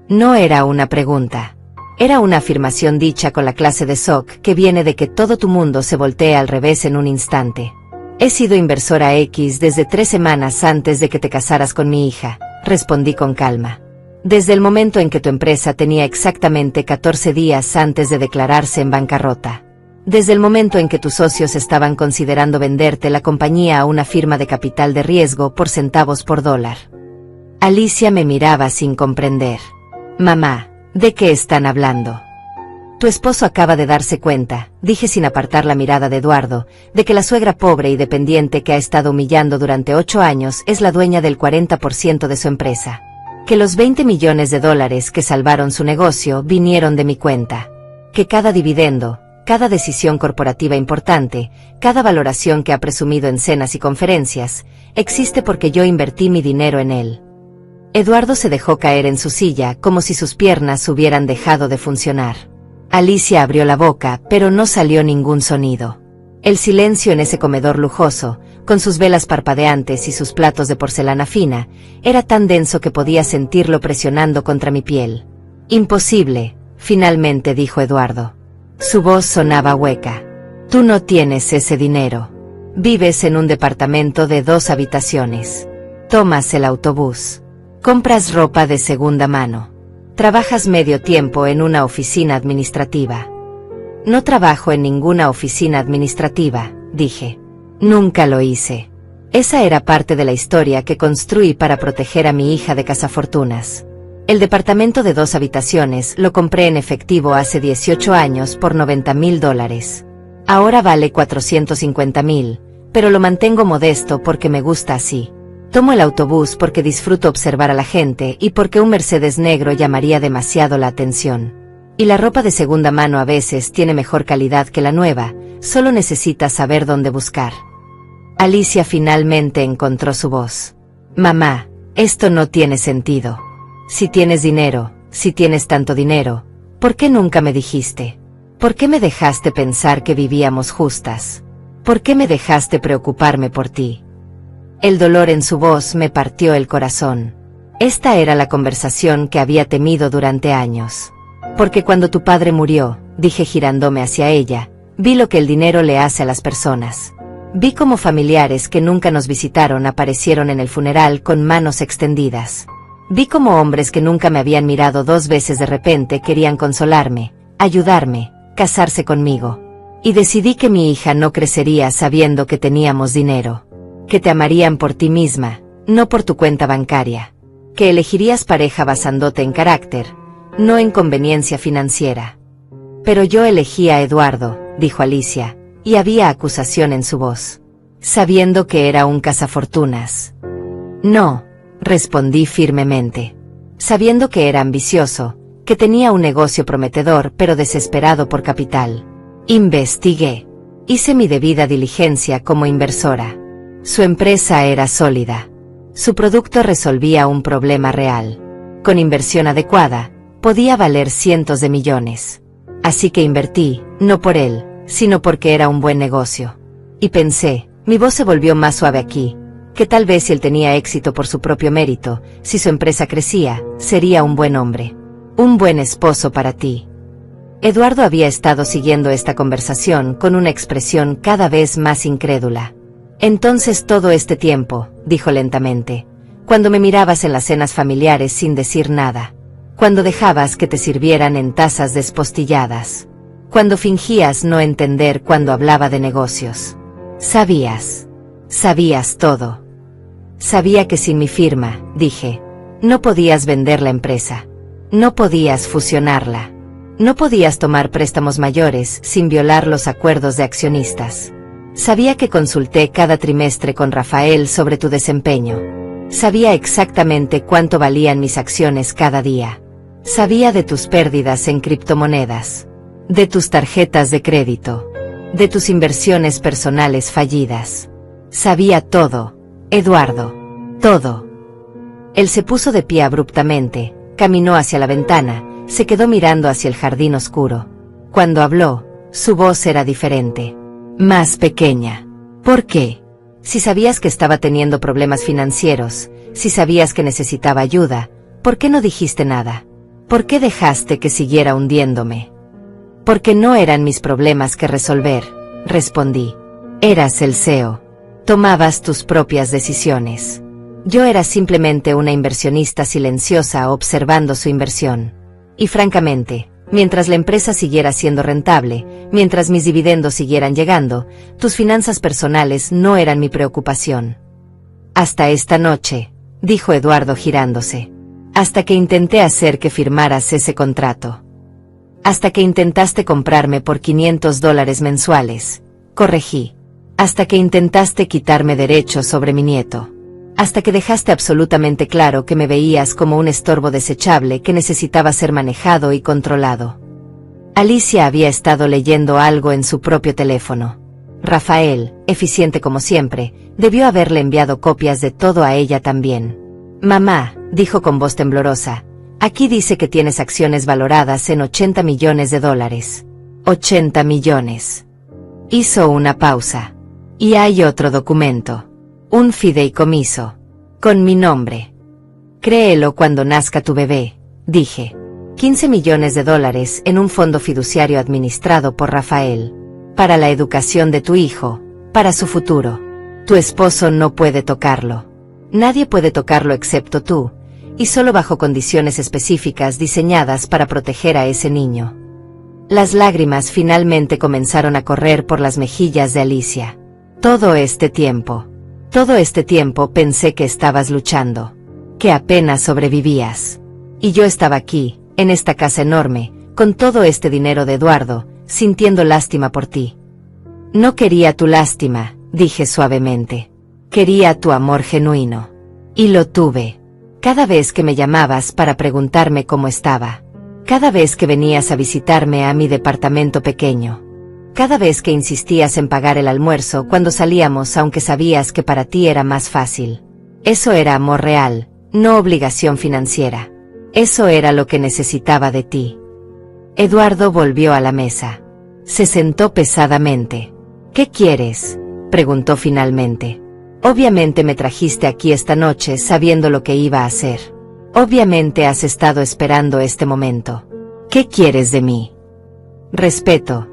No era una pregunta. Era una afirmación dicha con la clase de shock que viene de que todo tu mundo se voltee al revés en un instante. He sido inversora X desde 3 semanas antes de que te casaras con mi hija, respondí con calma. Desde el momento en que tu empresa tenía exactamente 14 días antes de declararse en bancarrota. Desde el momento en que tus socios estaban considerando venderte la compañía a una firma de capital de riesgo por centavos por dólar. Alicia me miraba sin comprender. Mamá, ¿de qué están hablando? Tu esposo acaba de darse cuenta, dije sin apartar la mirada de Eduardo, de que la suegra pobre y dependiente que ha estado humillando durante 8 años es la dueña del 40% de su empresa. Que los 20 millones de dólares que salvaron su negocio vinieron de mi cuenta. Que cada dividendo, cada decisión corporativa importante, cada valoración que ha presumido en cenas y conferencias, existe porque yo invertí mi dinero en él. Eduardo se dejó caer en su silla como si sus piernas hubieran dejado de funcionar. Alicia abrió la boca, pero no salió ningún sonido. El silencio en ese comedor lujoso, con sus velas parpadeantes y sus platos de porcelana fina, era tan denso que podía sentirlo presionando contra mi piel. Imposible, finalmente dijo Eduardo. Su voz sonaba hueca. Tú no tienes ese dinero. Vives en un departamento de 2 habitaciones. Tomas el autobús. Compras ropa de segunda mano. Trabajas medio tiempo en una oficina administrativa. No trabajo en ninguna oficina administrativa, dije. Nunca lo hice. Esa era parte de la historia que construí para proteger a mi hija de cazafortunas. El departamento de 2 habitaciones lo compré en efectivo hace 18 años por $90,000. Ahora vale $450,000, pero lo mantengo modesto porque me gusta así. Tomo el autobús porque disfruto observar a la gente y porque un Mercedes negro llamaría demasiado la atención. Y la ropa de segunda mano a veces tiene mejor calidad que la nueva, solo necesitas saber dónde buscar. Alicia finalmente encontró su voz. Mamá, esto no tiene sentido. Si tienes dinero, si tienes tanto dinero, ¿por qué nunca me dijiste? ¿Por qué me dejaste pensar que vivíamos justas? ¿Por qué me dejaste preocuparme por ti? El dolor en su voz me partió el corazón. Esta era la conversación que había temido durante años. Porque cuando tu padre murió, dije girándome hacia ella, vi lo que el dinero le hace a las personas. Vi cómo familiares que nunca nos visitaron aparecieron en el funeral con manos extendidas. Vi cómo hombres que nunca me habían mirado 2 veces de repente querían consolarme, ayudarme, casarse conmigo. Y decidí que mi hija no crecería sabiendo que teníamos dinero. Que te amarían por ti misma, no por tu cuenta bancaria. Que elegirías pareja basándote en carácter, no en conveniencia financiera. Pero yo elegí a Eduardo, dijo Alicia, y había acusación en su voz. Sabiendo que era un cazafortunas. No, respondí firmemente. Sabiendo que era ambicioso, que tenía un negocio prometedor pero desesperado por capital. Investigué. Hice mi debida diligencia como inversora. Su empresa era sólida. Su producto resolvía un problema real. Con inversión adecuada, podía valer cientos de millones. Así que invertí, no por él, sino porque era un buen negocio. Y pensé, mi voz se volvió más suave aquí, que tal vez si él tenía éxito por su propio mérito, si su empresa crecía, sería un buen hombre. Un buen esposo para ti. Eduardo había estado siguiendo esta conversación con una expresión cada vez más incrédula. Entonces todo este tiempo, dijo lentamente, cuando me mirabas en las cenas familiares sin decir nada, cuando dejabas que te sirvieran en tazas despostilladas, cuando fingías no entender cuando hablaba de negocios, sabías todo. Sabía que sin mi firma, dije, no podías vender la empresa, no podías fusionarla, no podías tomar préstamos mayores sin violar los acuerdos de accionistas. Sabía que consulté cada trimestre con Rafael sobre tu desempeño. Sabía exactamente cuánto valían mis acciones cada día. Sabía de tus pérdidas en criptomonedas, de tus tarjetas de crédito, de tus inversiones personales fallidas. Sabía todo, Eduardo, todo. Él se puso de pie abruptamente, caminó hacia la ventana, se quedó mirando hacia el jardín oscuro. Cuando habló, su voz era diferente. Más pequeña. ¿Por qué? Si sabías que estaba teniendo problemas financieros, si sabías que necesitaba ayuda, ¿por qué no dijiste nada? ¿Por qué dejaste que siguiera hundiéndome? Porque no eran mis problemas que resolver, respondí. Eras el CEO. Tomabas tus propias decisiones. Yo era simplemente una inversionista silenciosa observando su inversión. Y francamente, Mientras la empresa siguiera siendo rentable, mientras mis dividendos siguieran llegando, tus finanzas personales no eran mi preocupación. Hasta esta noche, dijo Eduardo girándose. Hasta que intenté hacer que firmaras ese contrato. Hasta que intentaste comprarme por $500 mensuales. Corregí. Hasta que intentaste quitarme derechos sobre mi nieto. Hasta que dejaste absolutamente claro que me veías como un estorbo desechable que necesitaba ser manejado y controlado. Alicia había estado leyendo algo en su propio teléfono. Rafael, eficiente como siempre, debió haberle enviado copias de todo a ella también. Mamá, dijo con voz temblorosa, aquí dice que tienes acciones valoradas en $80 millones. $80 millones. Hizo una pausa. Y hay otro documento. Un fideicomiso. Con mi nombre. Créelo cuando nazca tu bebé, dije. $15 millones en un fondo fiduciario administrado por Rafael. Para la educación de tu hijo, para su futuro. Tu esposo no puede tocarlo. Nadie puede tocarlo excepto tú, y solo bajo condiciones específicas diseñadas para proteger a ese niño. Las lágrimas finalmente comenzaron a correr por las mejillas de Alicia. Todo este tiempo pensé que estabas luchando, que apenas sobrevivías. Y yo estaba aquí, en esta casa enorme, con todo este dinero de Eduardo, sintiendo lástima por ti. No quería tu lástima, dije suavemente. Quería tu amor genuino. Y lo tuve. Cada vez que me llamabas para preguntarme cómo estaba. Cada vez que venías a visitarme a mi departamento pequeño. Cada vez que insistías en pagar el almuerzo cuando salíamos aunque sabías que para ti era más fácil. Eso era amor real, no obligación financiera. Eso era lo que necesitaba de ti. Eduardo volvió a la mesa. Se sentó pesadamente. ¿Qué quieres?, preguntó finalmente. Obviamente me trajiste aquí esta noche sabiendo lo que iba a hacer. Obviamente has estado esperando este momento. ¿Qué quieres de mí? Respeto.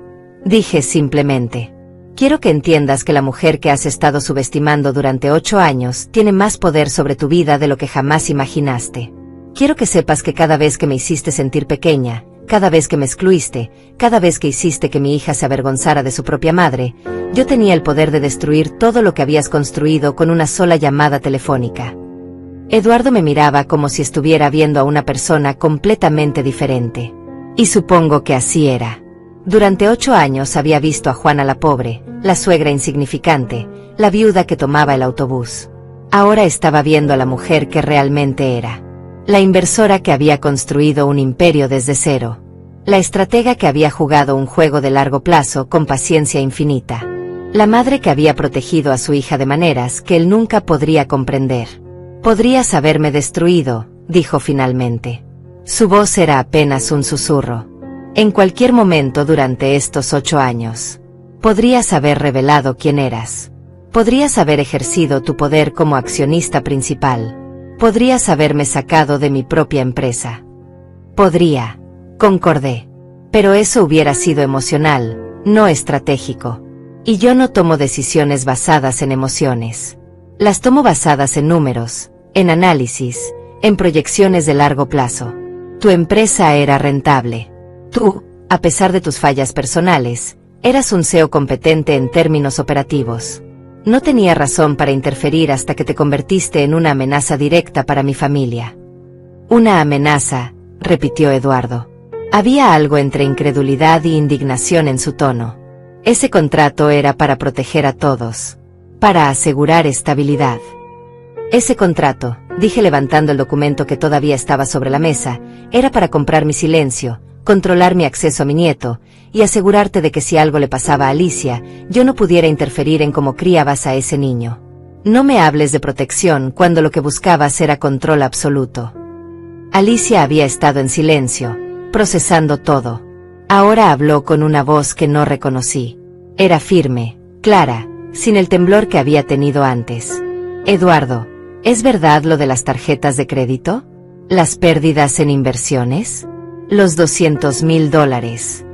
Dije simplemente. Quiero que entiendas que la mujer que has estado subestimando durante 8 años tiene más poder sobre tu vida de lo que jamás imaginaste. Quiero que sepas que cada vez que me hiciste sentir pequeña, cada vez que me excluiste, cada vez que hiciste que mi hija se avergonzara de su propia madre, yo tenía el poder de destruir todo lo que habías construido con una sola llamada telefónica. Eduardo me miraba como si estuviera viendo a una persona completamente diferente. Y supongo que así era. Durante 8 años había visto a Juana la pobre, la suegra insignificante, la viuda que tomaba el autobús. Ahora estaba viendo a la mujer que realmente era. La inversora que había construido un imperio desde cero. La estratega que había jugado un juego de largo plazo con paciencia infinita. La madre que había protegido a su hija de maneras que él nunca podría comprender. Podrías haberme destruido, dijo finalmente. Su voz era apenas un susurro. En cualquier momento durante estos 8 años. Podrías haber revelado quién eras. Podrías haber ejercido tu poder como accionista principal. Podrías haberme sacado de mi propia empresa. Podría. Concordé. Pero eso hubiera sido emocional, no estratégico. Y yo no tomo decisiones basadas en emociones. Las tomo basadas en números, en análisis, en proyecciones de largo plazo. Tu empresa era rentable. Tú, a pesar de tus fallas personales, eras un CEO competente en términos operativos. No tenía razón para interferir hasta que te convertiste en una amenaza directa para mi familia. Una amenaza, repitió Eduardo. Había algo entre incredulidad y indignación en su tono. Ese contrato era para proteger a todos. Para asegurar estabilidad. Ese contrato, dije levantando el documento que todavía estaba sobre la mesa, era para comprar mi silencio, controlar mi acceso a mi nieto, y asegurarte de que si algo le pasaba a Alicia, yo no pudiera interferir en cómo criabas a ese niño. No me hables de protección cuando lo que buscabas era control absoluto. Alicia había estado en silencio, procesando todo. Ahora habló con una voz que no reconocí. Era firme, clara, sin el temblor que había tenido antes. Eduardo, ¿es verdad lo de las tarjetas de crédito? ¿Las pérdidas en inversiones? Los $200.000.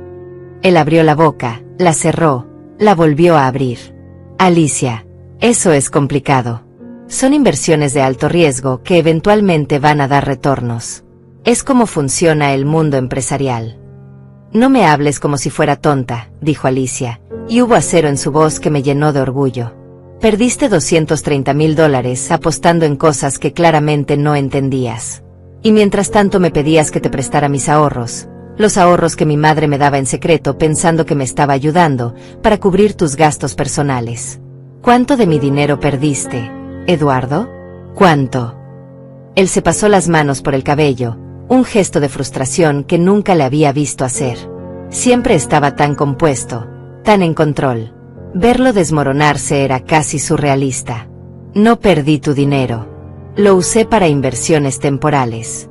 Él abrió la boca, la cerró, la volvió a abrir. Alicia, eso es complicado. Son inversiones de alto riesgo que eventualmente van a dar retornos. Es como funciona el mundo empresarial. No me hables como si fuera tonta, dijo Alicia, y hubo acero en su voz que me llenó de orgullo. Perdiste $230,000 apostando en cosas que claramente no entendías. Y mientras tanto me pedías que te prestara mis ahorros, los ahorros que mi madre me daba en secreto pensando que me estaba ayudando para cubrir tus gastos personales. ¿Cuánto de mi dinero perdiste, Eduardo? ¿Cuánto? Él se pasó las manos por el cabello, un gesto de frustración que nunca le había visto hacer. Siempre estaba tan compuesto, tan en control. Verlo desmoronarse era casi surrealista. No perdí tu dinero. Lo usé para inversiones temporales.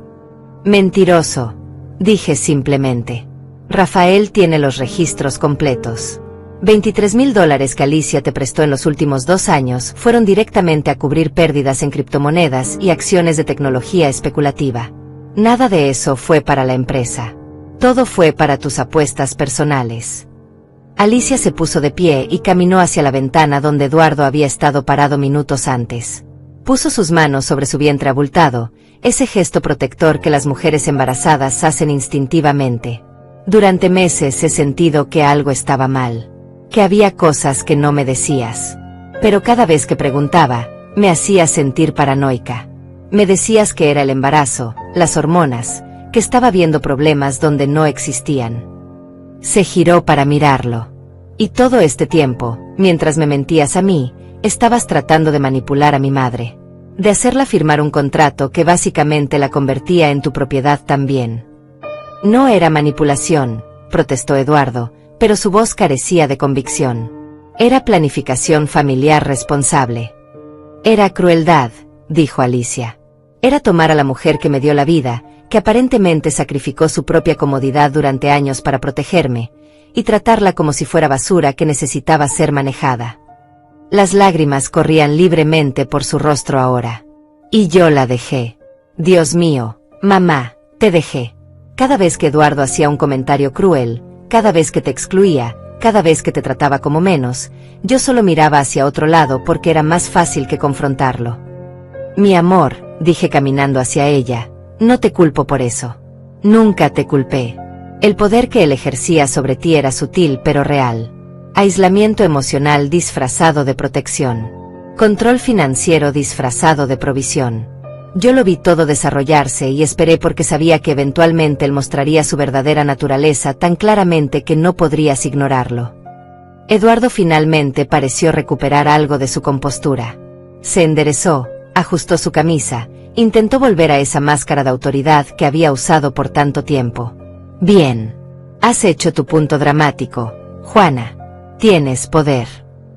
Mentiroso, dije simplemente. Rafael tiene los registros completos. $23,000 que Alicia te prestó en los últimos 2 años fueron directamente a cubrir pérdidas en criptomonedas y acciones de tecnología especulativa. Nada de eso fue para la empresa. Todo fue para tus apuestas personales. Alicia se puso de pie y caminó hacia la ventana donde Eduardo había estado parado minutos antes. Puso sus manos sobre su vientre abultado, ese gesto protector que las mujeres embarazadas hacen instintivamente. Durante meses he sentido que algo estaba mal, que había cosas que no me decías. Pero cada vez que preguntaba, me hacías sentir paranoica. Me decías que era el embarazo, las hormonas, que estaba viendo problemas donde no existían. Se giró para mirarlo. Y todo este tiempo, mientras me mentías a mí, estabas tratando de manipular a mi madre. De hacerla firmar un contrato que básicamente la convertía en tu propiedad también. No era manipulación, protestó Eduardo, pero su voz carecía de convicción. Era planificación familiar responsable. Era crueldad, dijo Alicia. Era tomar a la mujer que me dio la vida, que aparentemente sacrificó su propia comodidad durante años para protegerme, y tratarla como si fuera basura que necesitaba ser manejada. Las lágrimas corrían libremente por su rostro ahora. Y yo la dejé. Dios mío, mamá, te dejé. Cada vez que Eduardo hacía un comentario cruel, cada vez que te excluía, cada vez que te trataba como menos, yo solo miraba hacia otro lado porque era más fácil que confrontarlo. Mi amor, dije caminando hacia ella, no te culpo por eso. Nunca te culpé. El poder que él ejercía sobre ti era sutil pero real. Aislamiento emocional disfrazado de protección. Control financiero disfrazado de provisión. Yo lo vi todo desarrollarse y esperé porque sabía que eventualmente él mostraría su verdadera naturaleza tan claramente que no podrías ignorarlo. Eduardo finalmente pareció recuperar algo de su compostura. Se enderezó, ajustó su camisa, intentó volver a esa máscara de autoridad que había usado por tanto tiempo. Bien. Has hecho tu punto dramático, Juana. Tienes poder.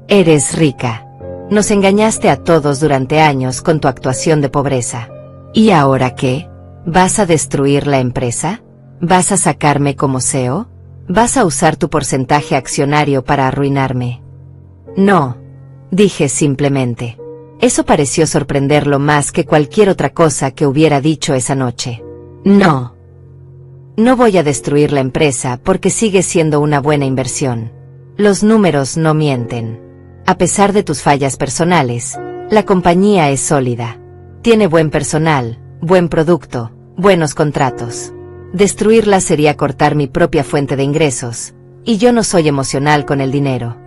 Eres rica. Nos engañaste a todos durante años con tu actuación de pobreza. ¿Y ahora qué? ¿Vas a destruir la empresa? ¿Vas a sacarme como CEO? ¿Vas a usar tu porcentaje accionario para arruinarme? No, dije simplemente. Eso pareció sorprenderlo más que cualquier otra cosa que hubiera dicho esa noche. No. No voy a destruir la empresa porque sigue siendo una buena inversión. Los números no mienten. A pesar de tus fallas personales, la compañía es sólida. Tiene buen personal, buen producto, buenos contratos. Destruirla sería cortar mi propia fuente de ingresos, y yo no soy emocional con el dinero.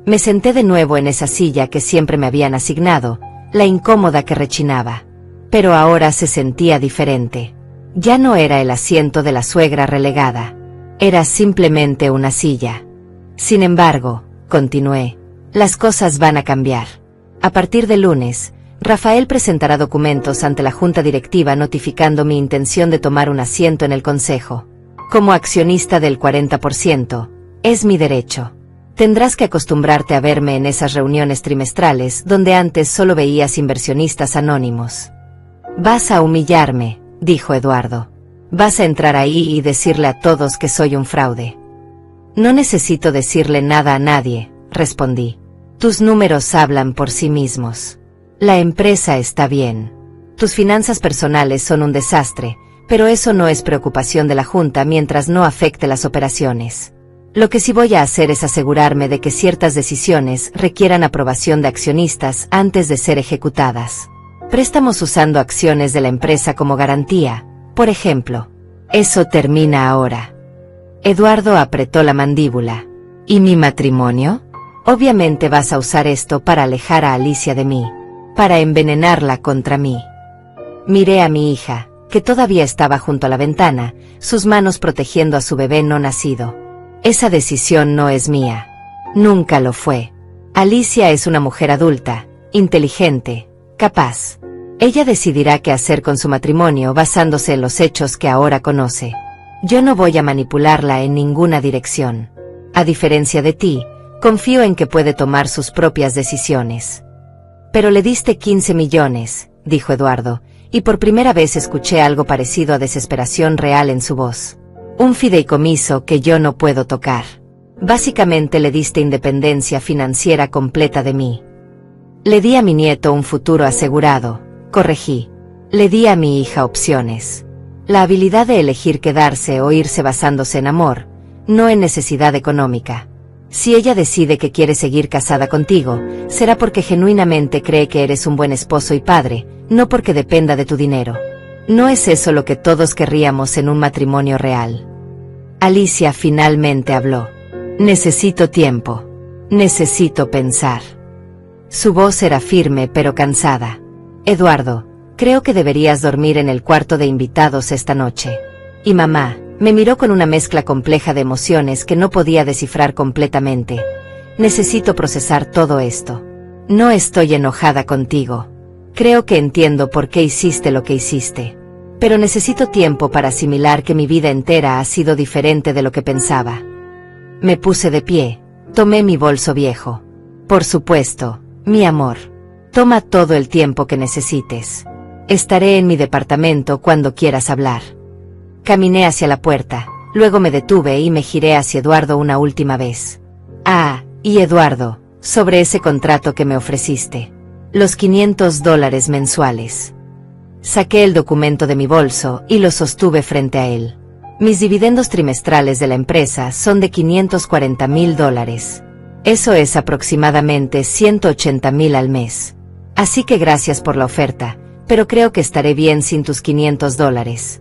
Me senté de nuevo en esa silla que siempre me habían asignado, la incómoda que rechinaba. Pero ahora se sentía diferente. Ya no era el asiento de la suegra relegada. Era simplemente una silla. Sin embargo, continué, las cosas van a cambiar. A partir de lunes, Rafael presentará documentos ante la junta directiva notificando mi intención de tomar un asiento en el consejo. Como accionista del 40%, es mi derecho. Tendrás que acostumbrarte a verme en esas reuniones trimestrales donde antes solo veías inversionistas anónimos. Vas a humillarme, dijo Eduardo. Vas a entrar ahí y decirle a todos que soy un fraude. No necesito decirle nada a nadie, respondí. Tus números hablan por sí mismos. La empresa está bien. Tus finanzas personales son un desastre, pero eso no es preocupación de la Junta mientras no afecte las operaciones. Lo que sí voy a hacer es asegurarme de que ciertas decisiones requieran aprobación de accionistas antes de ser ejecutadas. Préstamos usando acciones de la empresa como garantía, por ejemplo. Eso termina ahora. Eduardo apretó la mandíbula. ¿Y mi matrimonio? Obviamente vas a usar esto para alejar a Alicia de mí, para envenenarla contra mí. Miré a mi hija, que todavía estaba junto a la ventana, sus manos protegiendo a su bebé no nacido. Esa decisión no es mía. Nunca lo fue. Alicia es una mujer adulta, inteligente, capaz. Ella decidirá qué hacer con su matrimonio basándose en los hechos que ahora conoce. Yo no voy a manipularla en ninguna dirección. A diferencia de ti, confío en que puede tomar sus propias decisiones. Pero le diste 15 millones, dijo Eduardo, y por primera vez escuché algo parecido a desesperación real en su voz. Un fideicomiso que yo no puedo tocar. Básicamente le diste independencia financiera completa de mí. Le di a mi nieto un futuro asegurado, corregí. Le di a mi hija opciones. La habilidad de elegir quedarse o irse basándose en amor, no en necesidad económica. Si ella decide que quiere seguir casada contigo, será porque genuinamente cree que eres un buen esposo y padre, no porque dependa de tu dinero. No es eso lo que todos querríamos en un matrimonio real. Alicia finalmente habló. Necesito tiempo. Necesito pensar. Su voz era firme pero cansada. Eduardo, creo que deberías dormir en el cuarto de invitados esta noche. Y mamá, me miró con una mezcla compleja de emociones que no podía descifrar completamente. Necesito procesar todo esto. No estoy enojada contigo. Creo que entiendo por qué hiciste lo que hiciste. Pero necesito tiempo para asimilar que mi vida entera ha sido diferente de lo que pensaba. Me puse de pie. Tomé mi bolso viejo. Por supuesto, mi amor. Toma todo el tiempo que necesites. Estaré en mi departamento cuando quieras hablar. Caminé hacia la puerta, luego me detuve y me giré hacia Eduardo una última vez. Ah, y Eduardo, sobre ese contrato que me ofreciste. Los $500 mensuales. Saqué el documento de mi bolso y lo sostuve frente a él. Mis dividendos trimestrales de la empresa son de $540,000. Eso es aproximadamente $180,000 al mes. Así que gracias por la oferta, pero creo que estaré bien sin tus $500.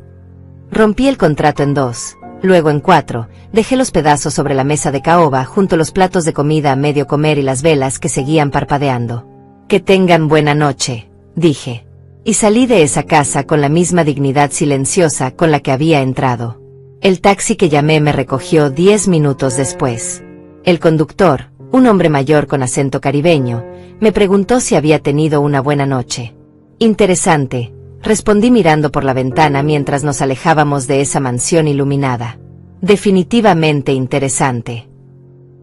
Rompí el contrato en 2, luego en 4, dejé los pedazos sobre la mesa de caoba junto a los platos de comida a medio comer y las velas que seguían parpadeando. Que tengan buena noche, dije. Y salí de esa casa con la misma dignidad silenciosa con la que había entrado. El taxi que llamé me recogió 10 minutos después. El conductor, un hombre mayor con acento caribeño, me preguntó si había tenido una buena noche. Interesante, respondí mirando por la ventana mientras nos alejábamos de esa mansión iluminada. Definitivamente interesante.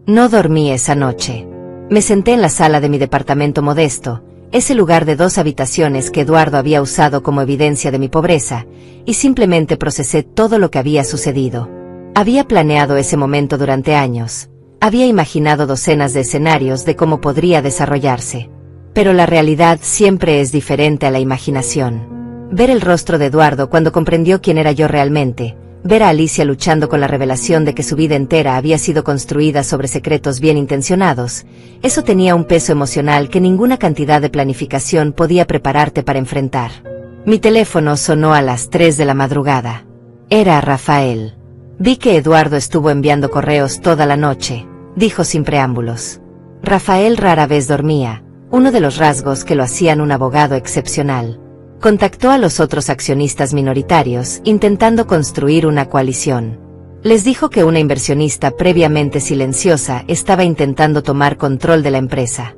No dormí esa noche. Me senté en la sala de mi departamento modesto, ese lugar de 2 habitaciones que Eduardo había usado como evidencia de mi pobreza, y simplemente procesé todo lo que había sucedido. Había planeado ese momento durante años. Había imaginado docenas de escenarios de cómo podría desarrollarse. Pero la realidad siempre es diferente a la imaginación. Ver el rostro de Eduardo cuando comprendió quién era yo realmente, ver a Alicia luchando con la revelación de que su vida entera había sido construida sobre secretos bien intencionados, eso tenía un peso emocional que ninguna cantidad de planificación podía prepararte para enfrentar. Mi teléfono sonó a las 3 de la madrugada. Era Rafael. Vi que Eduardo estuvo enviando correos toda la noche, dijo sin preámbulos. Rafael rara vez dormía, uno de los rasgos que lo hacían un abogado excepcional. Contactó a los otros accionistas minoritarios intentando construir una coalición. Les dijo que una inversionista previamente silenciosa estaba intentando tomar control de la empresa.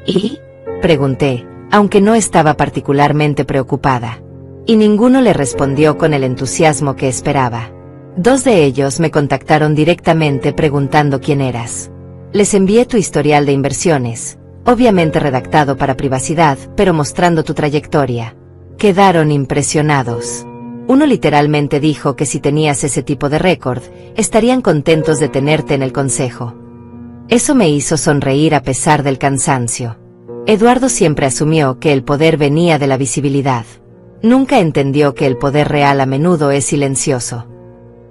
¿Y? Pregunté, aunque no estaba particularmente preocupada. Y ninguno le respondió con el entusiasmo que esperaba. 2 de ellos me contactaron directamente preguntando quién eras. Les envié tu historial de inversiones, obviamente redactado para privacidad, pero mostrando tu trayectoria. Quedaron impresionados. Uno literalmente dijo que si tenías ese tipo de récord, estarían contentos de tenerte en el consejo. Eso me hizo sonreír a pesar del cansancio. Eduardo siempre asumió que el poder venía de la visibilidad. Nunca entendió que el poder real a menudo es silencioso.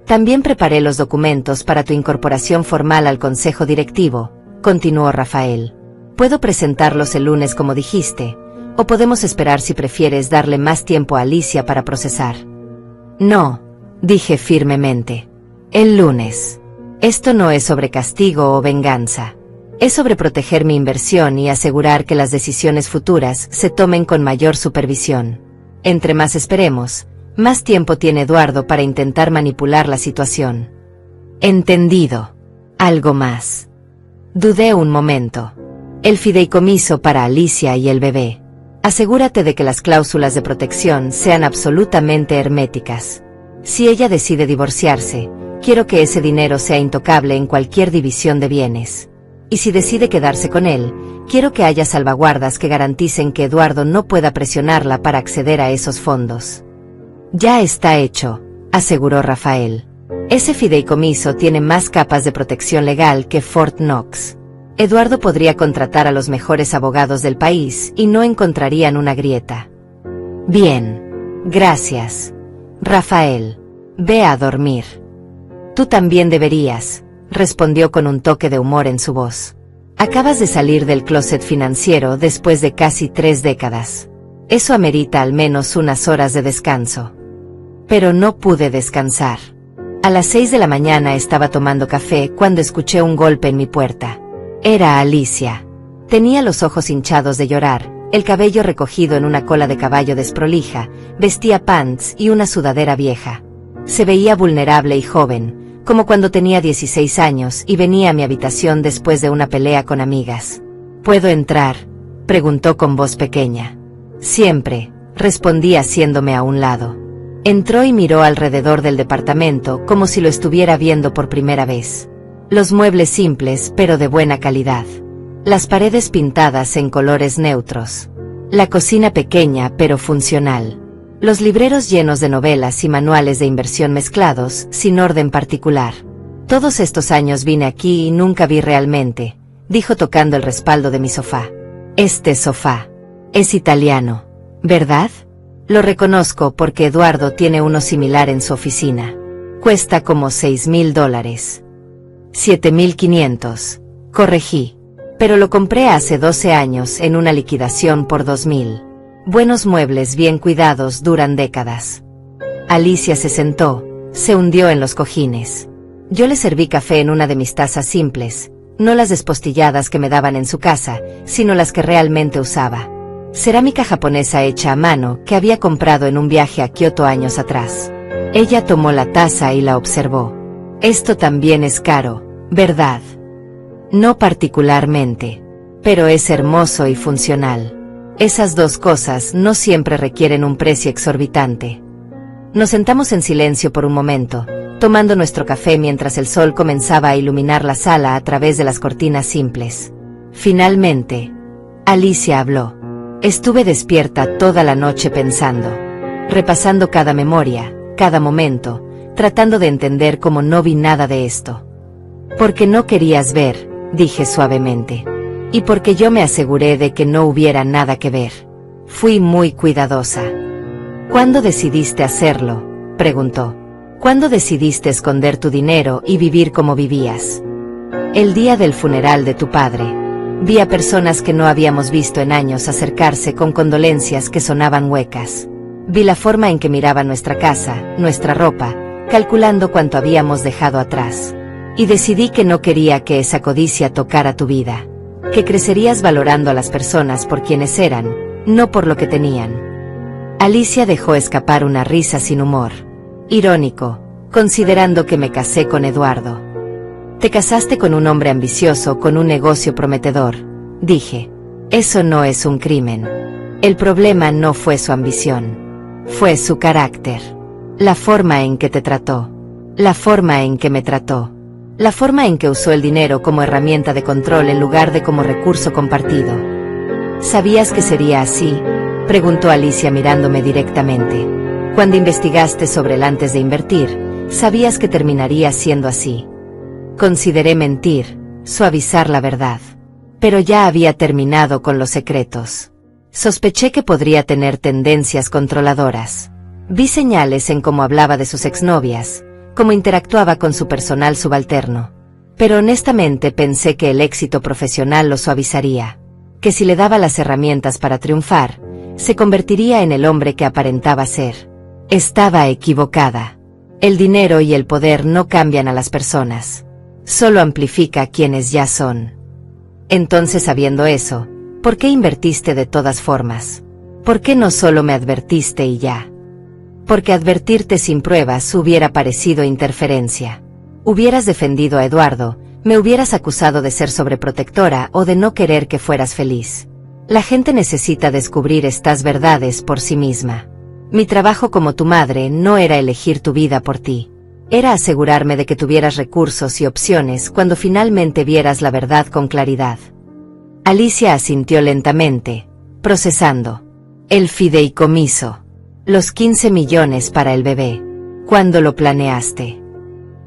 También preparé los documentos para tu incorporación formal al consejo directivo, continuó Rafael. Puedo presentarlos el lunes como dijiste, o podemos esperar si prefieres darle más tiempo a Alicia para procesar. No, dije firmemente. El lunes. Esto no es sobre castigo o venganza. Es sobre proteger mi inversión y asegurar que las decisiones futuras se tomen con mayor supervisión. Entre más esperemos, más tiempo tiene Eduardo para intentar manipular la situación. Entendido. Algo más. Dudé un momento. El fideicomiso para Alicia y el bebé. Asegúrate de que las cláusulas de protección sean absolutamente herméticas. Si ella decide divorciarse, quiero que ese dinero sea intocable en cualquier división de bienes. Y si decide quedarse con él, quiero que haya salvaguardas que garanticen que Eduardo no pueda presionarla para acceder a esos fondos. Ya está hecho, aseguró Rafael. Ese fideicomiso tiene más capas de protección legal que Fort Knox. Eduardo podría contratar a los mejores abogados del país y no encontrarían una grieta. Bien. Gracias. Rafael. Ve a dormir. Tú también deberías, respondió con un toque de humor en su voz. Acabas de salir del closet financiero después de casi 3 décadas. Eso amerita al menos unas horas de descanso. Pero no pude descansar. A las 6 de la mañana estaba tomando café cuando escuché un golpe en mi puerta. Era Alicia. Tenía los ojos hinchados de llorar, el cabello recogido en una cola de caballo desprolija, vestía pants y una sudadera vieja. Se veía vulnerable y joven, como cuando tenía 16 años y venía a mi habitación después de una pelea con amigas. ¿Puedo entrar?, preguntó con voz pequeña. Siempre, respondí haciéndome a un lado. Entró y miró alrededor del departamento como si lo estuviera viendo por primera vez. Los muebles simples pero de buena calidad. Las paredes pintadas en colores neutros. La cocina pequeña pero funcional. Los libreros llenos de novelas y manuales de inversión mezclados, sin orden particular. Todos estos años vine aquí y nunca vi realmente, dijo tocando el respaldo de mi sofá. Este sofá es italiano, ¿verdad? Lo reconozco porque Eduardo tiene uno similar en su oficina. Cuesta como $6,000. 7,500, corregí. Pero lo compré hace 12 años en una liquidación por 2,000. Buenos muebles bien cuidados duran décadas. Alicia se sentó, se hundió en los cojines. Yo le serví café en una de mis tazas simples, no las despostilladas que me daban en su casa, sino las que realmente usaba. Cerámica japonesa hecha a mano que había comprado en un viaje a Kioto años atrás. Ella tomó la taza y la observó. Esto también es caro, ¿verdad? No particularmente. Pero es hermoso y funcional. Esas dos cosas no siempre requieren un precio exorbitante. Nos sentamos en silencio por un momento, tomando nuestro café mientras el sol comenzaba a iluminar la sala a través de las cortinas simples. Finalmente, Alicia habló. Estuve despierta toda la noche pensando, repasando cada memoria, cada momento, tratando de entender cómo no vi nada de esto. Porque no querías ver, dije suavemente. Y porque yo me aseguré de que no hubiera nada que ver. Fui muy cuidadosa. ¿Cuándo decidiste hacerlo?, preguntó. ¿Cuándo decidiste esconder tu dinero y vivir como vivías? El día del funeral de tu padre. Vi a personas que no habíamos visto en años acercarse con condolencias que sonaban huecas. Vi la forma en que miraba nuestra casa, nuestra ropa, calculando cuánto habíamos dejado atrás. Y decidí que no quería que esa codicia tocara tu vida. Que crecerías valorando a las personas por quienes eran, no por lo que tenían. Alicia dejó escapar una risa sin humor. Irónico, considerando que me casé con Eduardo. Te casaste con un hombre ambicioso con un negocio prometedor, dije. Eso no es un crimen. El problema no fue su ambición. Fue su carácter. La forma en que te trató. La forma en que me trató. La forma en que usó el dinero como herramienta de control en lugar de como recurso compartido. ¿Sabías que sería así?, preguntó Alicia mirándome directamente. Cuando investigaste sobre él antes de invertir, sabías que terminaría siendo así. Consideré mentir, suavizar la verdad. Pero ya había terminado con los secretos. Sospeché que podría tener tendencias controladoras. Vi señales en cómo hablaba de sus exnovias, cómo interactuaba con su personal subalterno. Pero honestamente pensé que el éxito profesional lo suavizaría. Que si le daba las herramientas para triunfar, se convertiría en el hombre que aparentaba ser. Estaba equivocada. El dinero y el poder no cambian a las personas. Solo amplifica quienes ya son. Entonces, sabiendo eso, ¿por qué invertiste de todas formas? ¿Por qué no solo me advertiste y ya? Porque advertirte sin pruebas hubiera parecido interferencia. Hubieras defendido a Eduardo, me hubieras acusado de ser sobreprotectora o de no querer que fueras feliz. La gente necesita descubrir estas verdades por sí misma. Mi trabajo como tu madre no era elegir tu vida por ti. Era asegurarme de que tuvieras recursos y opciones cuando finalmente vieras la verdad con claridad. Alicia asintió lentamente, procesando. El fideicomiso. Los 15 millones para el bebé. ¿Cuándo lo planeaste?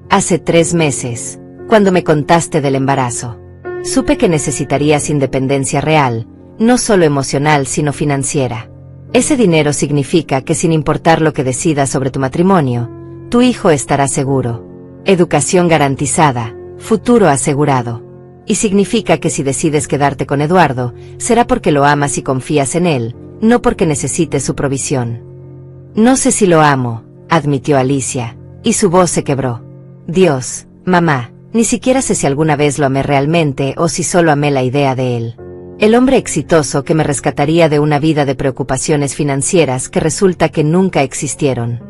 Hace 3 meses, cuando me contaste del embarazo. Supe que necesitarías independencia real, no solo emocional sino financiera. Ese dinero significa que sin importar lo que decidas sobre tu matrimonio, tu hijo estará seguro. Educación garantizada, futuro asegurado. Y significa que si decides quedarte con Eduardo, será porque lo amas y confías en él, no porque necesites su provisión. No sé si lo amo, admitió Alicia, y su voz se quebró. Dios, mamá, ni siquiera sé si alguna vez lo amé realmente o si solo amé la idea de él. El hombre exitoso que me rescataría de una vida de preocupaciones financieras que resulta que nunca existieron.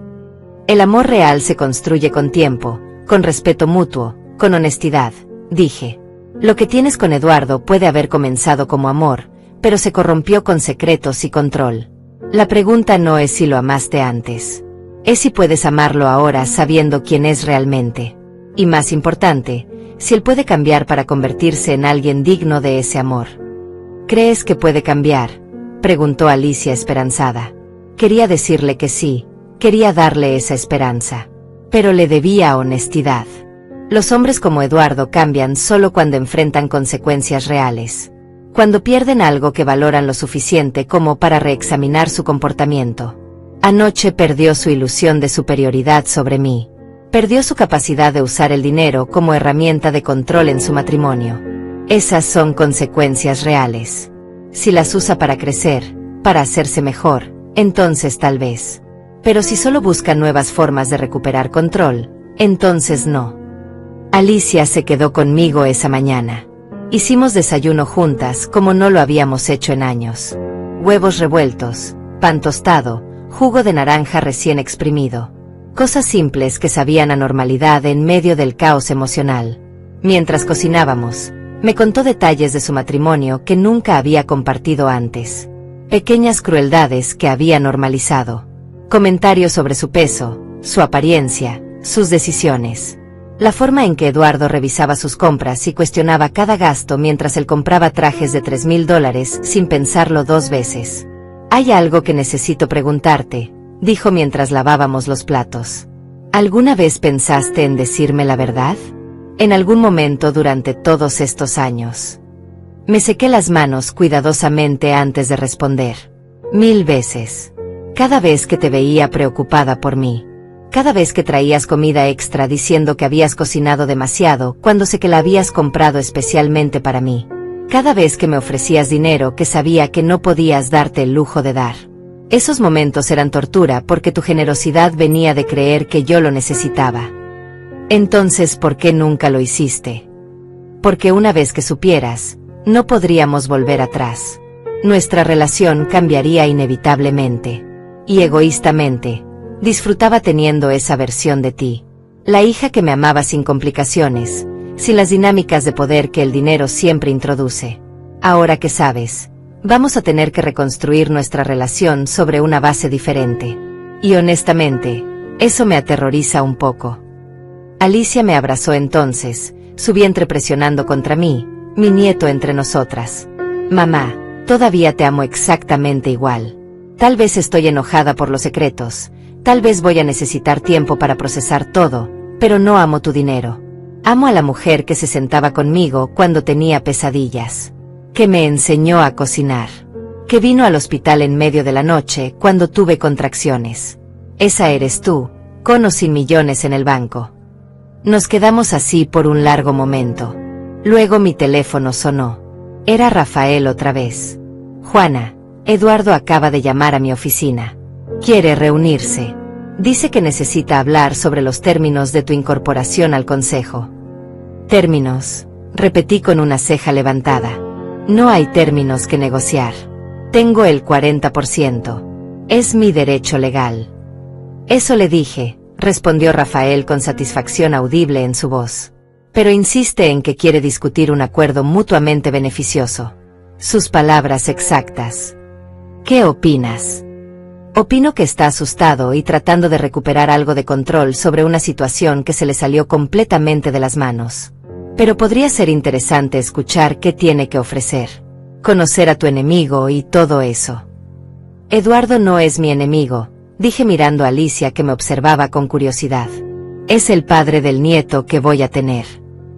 El amor real se construye con tiempo, con respeto mutuo, con honestidad, dije. Lo que tienes con Eduardo puede haber comenzado como amor, pero se corrompió con secretos y control. La pregunta no es si lo amaste antes. Es si puedes amarlo ahora sabiendo quién es realmente. Y más importante, si él puede cambiar para convertirse en alguien digno de ese amor. ¿Crees que puede cambiar?, preguntó Alicia esperanzada. Quería decirle que sí, quería darle esa esperanza. Pero le debía honestidad. Los hombres como Eduardo cambian solo cuando enfrentan consecuencias reales. Cuando pierden algo que valoran lo suficiente como para reexaminar su comportamiento. Anoche perdió su ilusión de superioridad sobre mí. Perdió su capacidad de usar el dinero como herramienta de control en su matrimonio. Esas son consecuencias reales. Si las usa para crecer, para hacerse mejor, entonces tal vez. Pero si solo busca nuevas formas de recuperar control, entonces no. Alicia se quedó conmigo esa mañana. Hicimos desayuno juntas como no lo habíamos hecho en años. Huevos revueltos, pan tostado, jugo de naranja recién exprimido. Cosas simples que sabían a normalidad en medio del caos emocional. Mientras cocinábamos, me contó detalles de su matrimonio que nunca había compartido antes. Pequeñas crueldades que había normalizado. Comentarios sobre su peso, su apariencia, sus decisiones. La forma en que Eduardo revisaba sus compras y cuestionaba cada gasto mientras él compraba trajes de $3,000 sin pensarlo 2 veces. Hay algo que necesito preguntarte, dijo mientras lavábamos los platos. ¿Alguna vez pensaste en decirme la verdad? En algún momento durante todos estos años. Me sequé las manos cuidadosamente antes de responder. 1000 veces. Cada vez que te veía preocupada por mí. Cada vez que traías comida extra diciendo que habías cocinado demasiado cuando sé que la habías comprado especialmente para mí. Cada vez que me ofrecías dinero que sabía que no podías darte el lujo de dar. Esos momentos eran tortura porque tu generosidad venía de creer que yo lo necesitaba. Entonces, ¿por qué nunca lo hiciste? Porque una vez que supieras, no podríamos volver atrás. Nuestra relación cambiaría inevitablemente. Y egoístamente, disfrutaba teniendo esa versión de ti. La hija que me amaba sin complicaciones, sin las dinámicas de poder que el dinero siempre introduce. Ahora que sabes, vamos a tener que reconstruir nuestra relación sobre una base diferente. Y honestamente, eso me aterroriza un poco. Alicia me abrazó entonces, su vientre presionando contra mí, mi nieto entre nosotras. Mamá, todavía te amo exactamente igual. Tal vez estoy enojada por los secretos, tal vez voy a necesitar tiempo para procesar todo, pero no amo tu dinero. Amo a la mujer que se sentaba conmigo cuando tenía pesadillas. Que me enseñó a cocinar. Que vino al hospital en medio de la noche cuando tuve contracciones. Esa eres tú, con o sin millones en el banco. Nos quedamos así por un largo momento. Luego mi teléfono sonó. Era Rafael otra vez. Juana, Eduardo acaba de llamar a mi oficina. Quiere reunirse. Dice que necesita hablar sobre los términos de tu incorporación al consejo. Términos, repetí con una ceja levantada. No hay términos que negociar. Tengo el 40%. Es mi derecho legal. Eso le dije, respondió Rafael con satisfacción audible en su voz. Pero insiste en que quiere discutir un acuerdo mutuamente beneficioso. Sus palabras exactas. ¿Qué opinas? Opino que está asustado y tratando de recuperar algo de control sobre una situación que se le salió completamente de las manos. Pero podría ser interesante escuchar qué tiene que ofrecer. Conocer a tu enemigo y todo eso. Eduardo no es mi enemigo, dije mirando a Alicia que me observaba con curiosidad. Es el padre del nieto que voy a tener.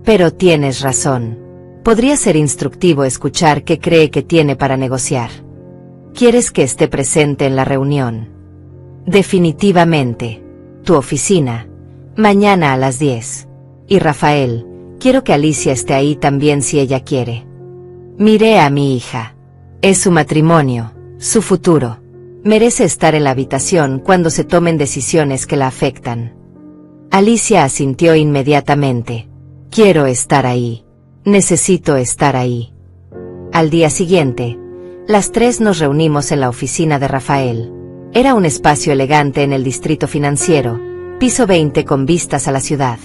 Pero tienes razón. Podría ser instructivo escuchar qué cree que tiene para negociar. ¿Quieres que esté presente en la reunión? Definitivamente. Tu oficina. Mañana a las 10. Y Rafael, quiero que Alicia esté ahí también si ella quiere. Miré a mi hija. Es su matrimonio, su futuro. Merece estar en la habitación cuando se tomen decisiones que la afectan. Alicia asintió inmediatamente. Quiero estar ahí. Necesito estar ahí. Al día siguiente, las tres nos reunimos en la oficina de Rafael. Era un espacio elegante en el distrito financiero, piso 20 con vistas a la ciudad.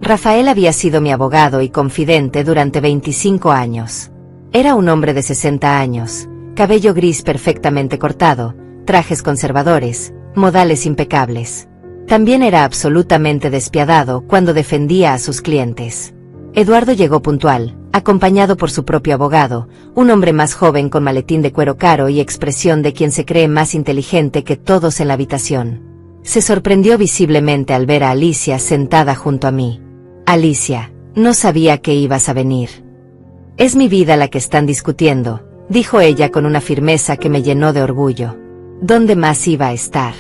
Rafael había sido mi abogado y confidente durante 25 años. Era un hombre de 60 años, cabello gris perfectamente cortado, trajes conservadores, modales impecables. También era absolutamente despiadado cuando defendía a sus clientes. Eduardo llegó puntual, acompañado por su propio abogado, un hombre más joven con maletín de cuero caro y expresión de quien se cree más inteligente que todos en la habitación. Se sorprendió visiblemente al ver a Alicia sentada junto a mí. Alicia, no sabía que ibas a venir. Es mi vida la que están discutiendo, dijo ella con una firmeza que me llenó de orgullo. ¿Dónde más iba a estar?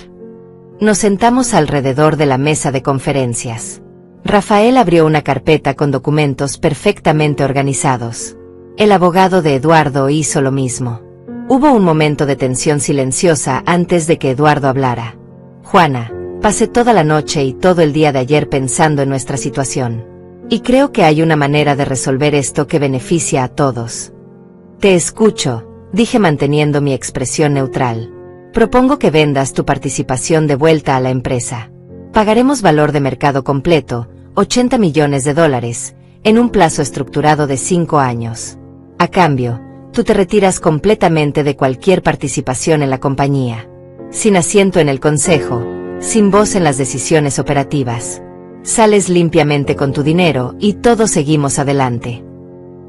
Nos sentamos alrededor de la mesa de conferencias. Rafael abrió una carpeta con documentos perfectamente organizados. El abogado de Eduardo hizo lo mismo. Hubo un momento de tensión silenciosa antes de que Eduardo hablara. Juana, pasé toda la noche y todo el día de ayer pensando en nuestra situación. Y creo que hay una manera de resolver esto que beneficia a todos. Te escucho, dije manteniendo mi expresión neutral. Propongo que vendas tu participación de vuelta a la empresa. Pagaremos valor de mercado completo, $80 millones, en un plazo estructurado de 5 años. A cambio, tú te retiras completamente de cualquier participación en la compañía. Sin asiento en el consejo, sin voz en las decisiones operativas. Sales limpiamente con tu dinero y todos seguimos adelante.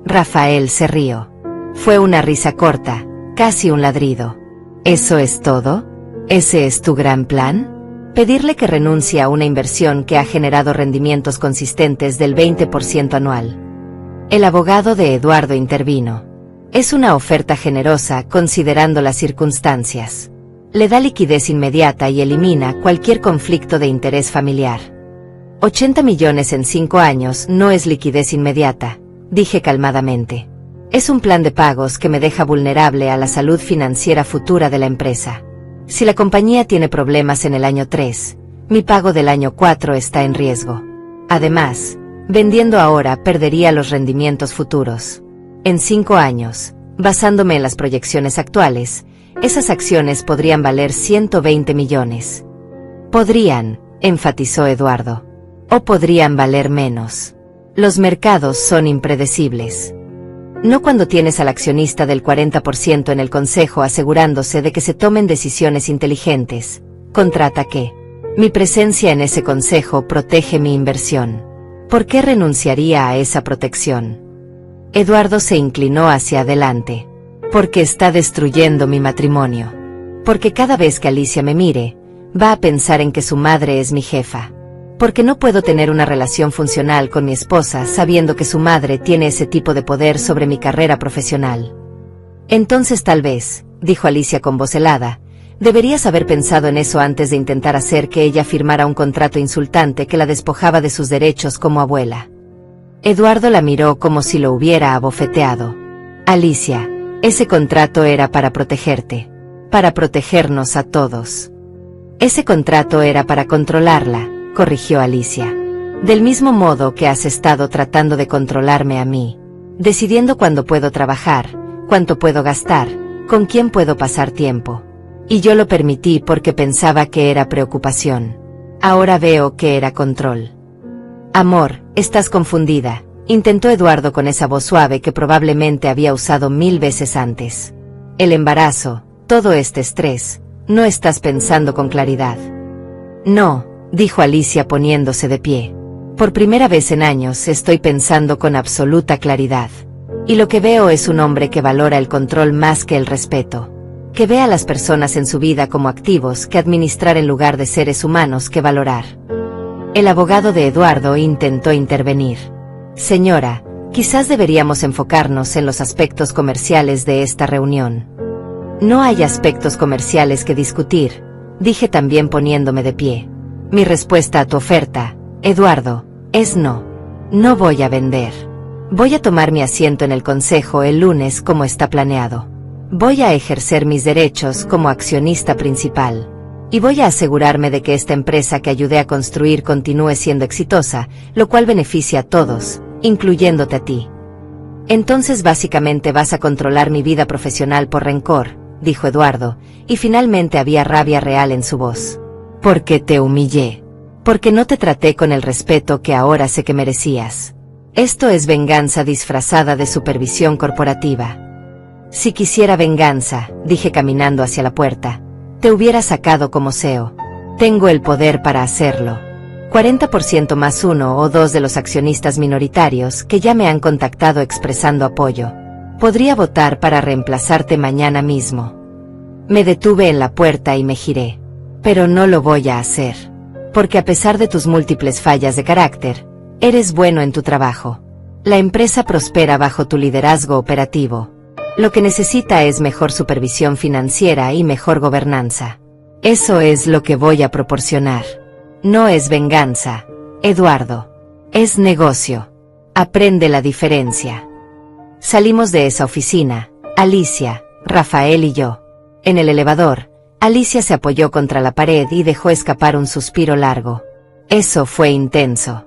Rafael se rió. Fue una risa corta, casi un ladrido. ¿Eso es todo? ¿Ese es tu gran plan? Pedirle que renuncie a una inversión que ha generado rendimientos consistentes del 20% anual. El abogado de Eduardo intervino. Es una oferta generosa considerando las circunstancias. Le da liquidez inmediata y elimina cualquier conflicto de interés familiar. 80 millones en 5 años no es liquidez inmediata, dije calmadamente. Es un plan de pagos que me deja vulnerable a la salud financiera futura de la empresa. Si la compañía tiene problemas en el año 3, mi pago del año 4 está en riesgo. Además, vendiendo ahora perdería los rendimientos futuros. En 5 años, basándome en las proyecciones actuales, esas acciones podrían valer 120 millones. Podrían, enfatizó Eduardo. O podrían valer menos. Los mercados son impredecibles. No cuando tienes al accionista del 40% en el consejo asegurándose de que se tomen decisiones inteligentes. Contraataqué. Mi presencia en ese consejo protege mi inversión. ¿Por qué renunciaría a esa protección? Eduardo se inclinó hacia adelante. Porque está destruyendo mi matrimonio. Porque cada vez que Alicia me mire, va a pensar en que su madre es mi jefa. Porque no puedo tener una relación funcional con mi esposa sabiendo que su madre tiene ese tipo de poder sobre mi carrera profesional. Entonces tal vez, dijo Alicia con voz helada, deberías haber pensado en eso antes de intentar hacer que ella firmara un contrato insultante que la despojaba de sus derechos como abuela. Eduardo la miró como si lo hubiera abofeteado. Alicia, ese contrato era para protegerte. Para protegernos a todos. Ese contrato era para controlarla, corrigió Alicia. Del mismo modo que has estado tratando de controlarme a mí, decidiendo cuándo puedo trabajar, cuánto puedo gastar, con quién puedo pasar tiempo. Y yo lo permití porque pensaba que era preocupación. Ahora veo que era control. Amor, estás confundida, intentó Eduardo con esa voz suave que probablemente había usado 1000 veces antes. El embarazo, todo este estrés, no estás pensando con claridad. No, dijo Alicia poniéndose de pie. Por primera vez en años estoy pensando con absoluta claridad. Y lo que veo es un hombre que valora el control más que el respeto. Que ve a las personas en su vida como activos que administrar en lugar de seres humanos que valorar. El abogado de Eduardo intentó intervenir. Señora, quizás deberíamos enfocarnos en los aspectos comerciales de esta reunión. No hay aspectos comerciales que discutir, dije también poniéndome de pie. Mi respuesta a tu oferta, Eduardo, es no. No voy a vender. Voy a tomar mi asiento en el consejo el lunes como está planeado. Voy a ejercer mis derechos como accionista principal. Y voy a asegurarme de que esta empresa que ayudé a construir continúe siendo exitosa, lo cual beneficia a todos, incluyéndote a ti. Entonces básicamente vas a controlar mi vida profesional por rencor, dijo Eduardo, y finalmente había rabia real en su voz. Porque te humillé. Porque no te traté con el respeto que ahora sé que merecías. Esto es venganza disfrazada de supervisión corporativa. Si quisiera venganza, dije caminando hacia la puerta, te hubiera sacado como CEO. Tengo el poder para hacerlo. 40% más 1 o 2 de los accionistas minoritarios que ya me han contactado expresando apoyo. Podría votar para reemplazarte mañana mismo. Me detuve en la puerta y me giré. Pero no lo voy a hacer. Porque a pesar de tus múltiples fallas de carácter, eres bueno en tu trabajo. La empresa prospera bajo tu liderazgo operativo. Lo que necesita es mejor supervisión financiera y mejor gobernanza. Eso es lo que voy a proporcionar. No es venganza, Eduardo. Es negocio. Aprende la diferencia. Salimos de esa oficina, Alicia, Rafael y yo. En el elevador, Alicia se apoyó contra la pared y dejó escapar un suspiro largo. Eso fue intenso.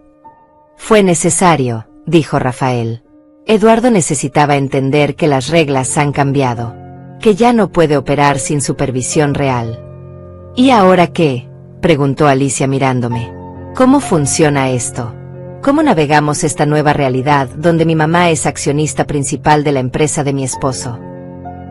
Fue necesario, dijo Rafael. Eduardo necesitaba entender que las reglas han cambiado. Que ya no puede operar sin supervisión real. ¿Y ahora qué?, preguntó Alicia mirándome. ¿Cómo funciona esto? ¿Cómo navegamos esta nueva realidad donde mi mamá es accionista principal de la empresa de mi esposo?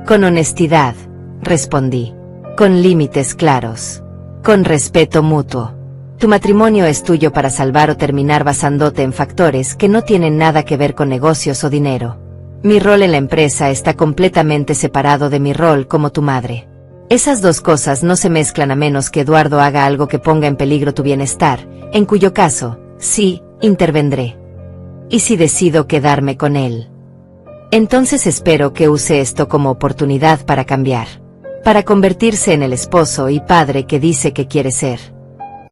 Con honestidad, respondí. Con límites claros. Con respeto mutuo. Tu matrimonio es tuyo para salvar o terminar basándote en factores que no tienen nada que ver con negocios o dinero. Mi rol en la empresa está completamente separado de mi rol como tu madre. Esas dos cosas no se mezclan a menos que Eduardo haga algo que ponga en peligro tu bienestar, en cuyo caso, sí, intervendré. ¿Y si decido quedarme con él? Entonces espero que use esto como oportunidad para cambiar. Para convertirse en el esposo y padre que dice que quiere ser.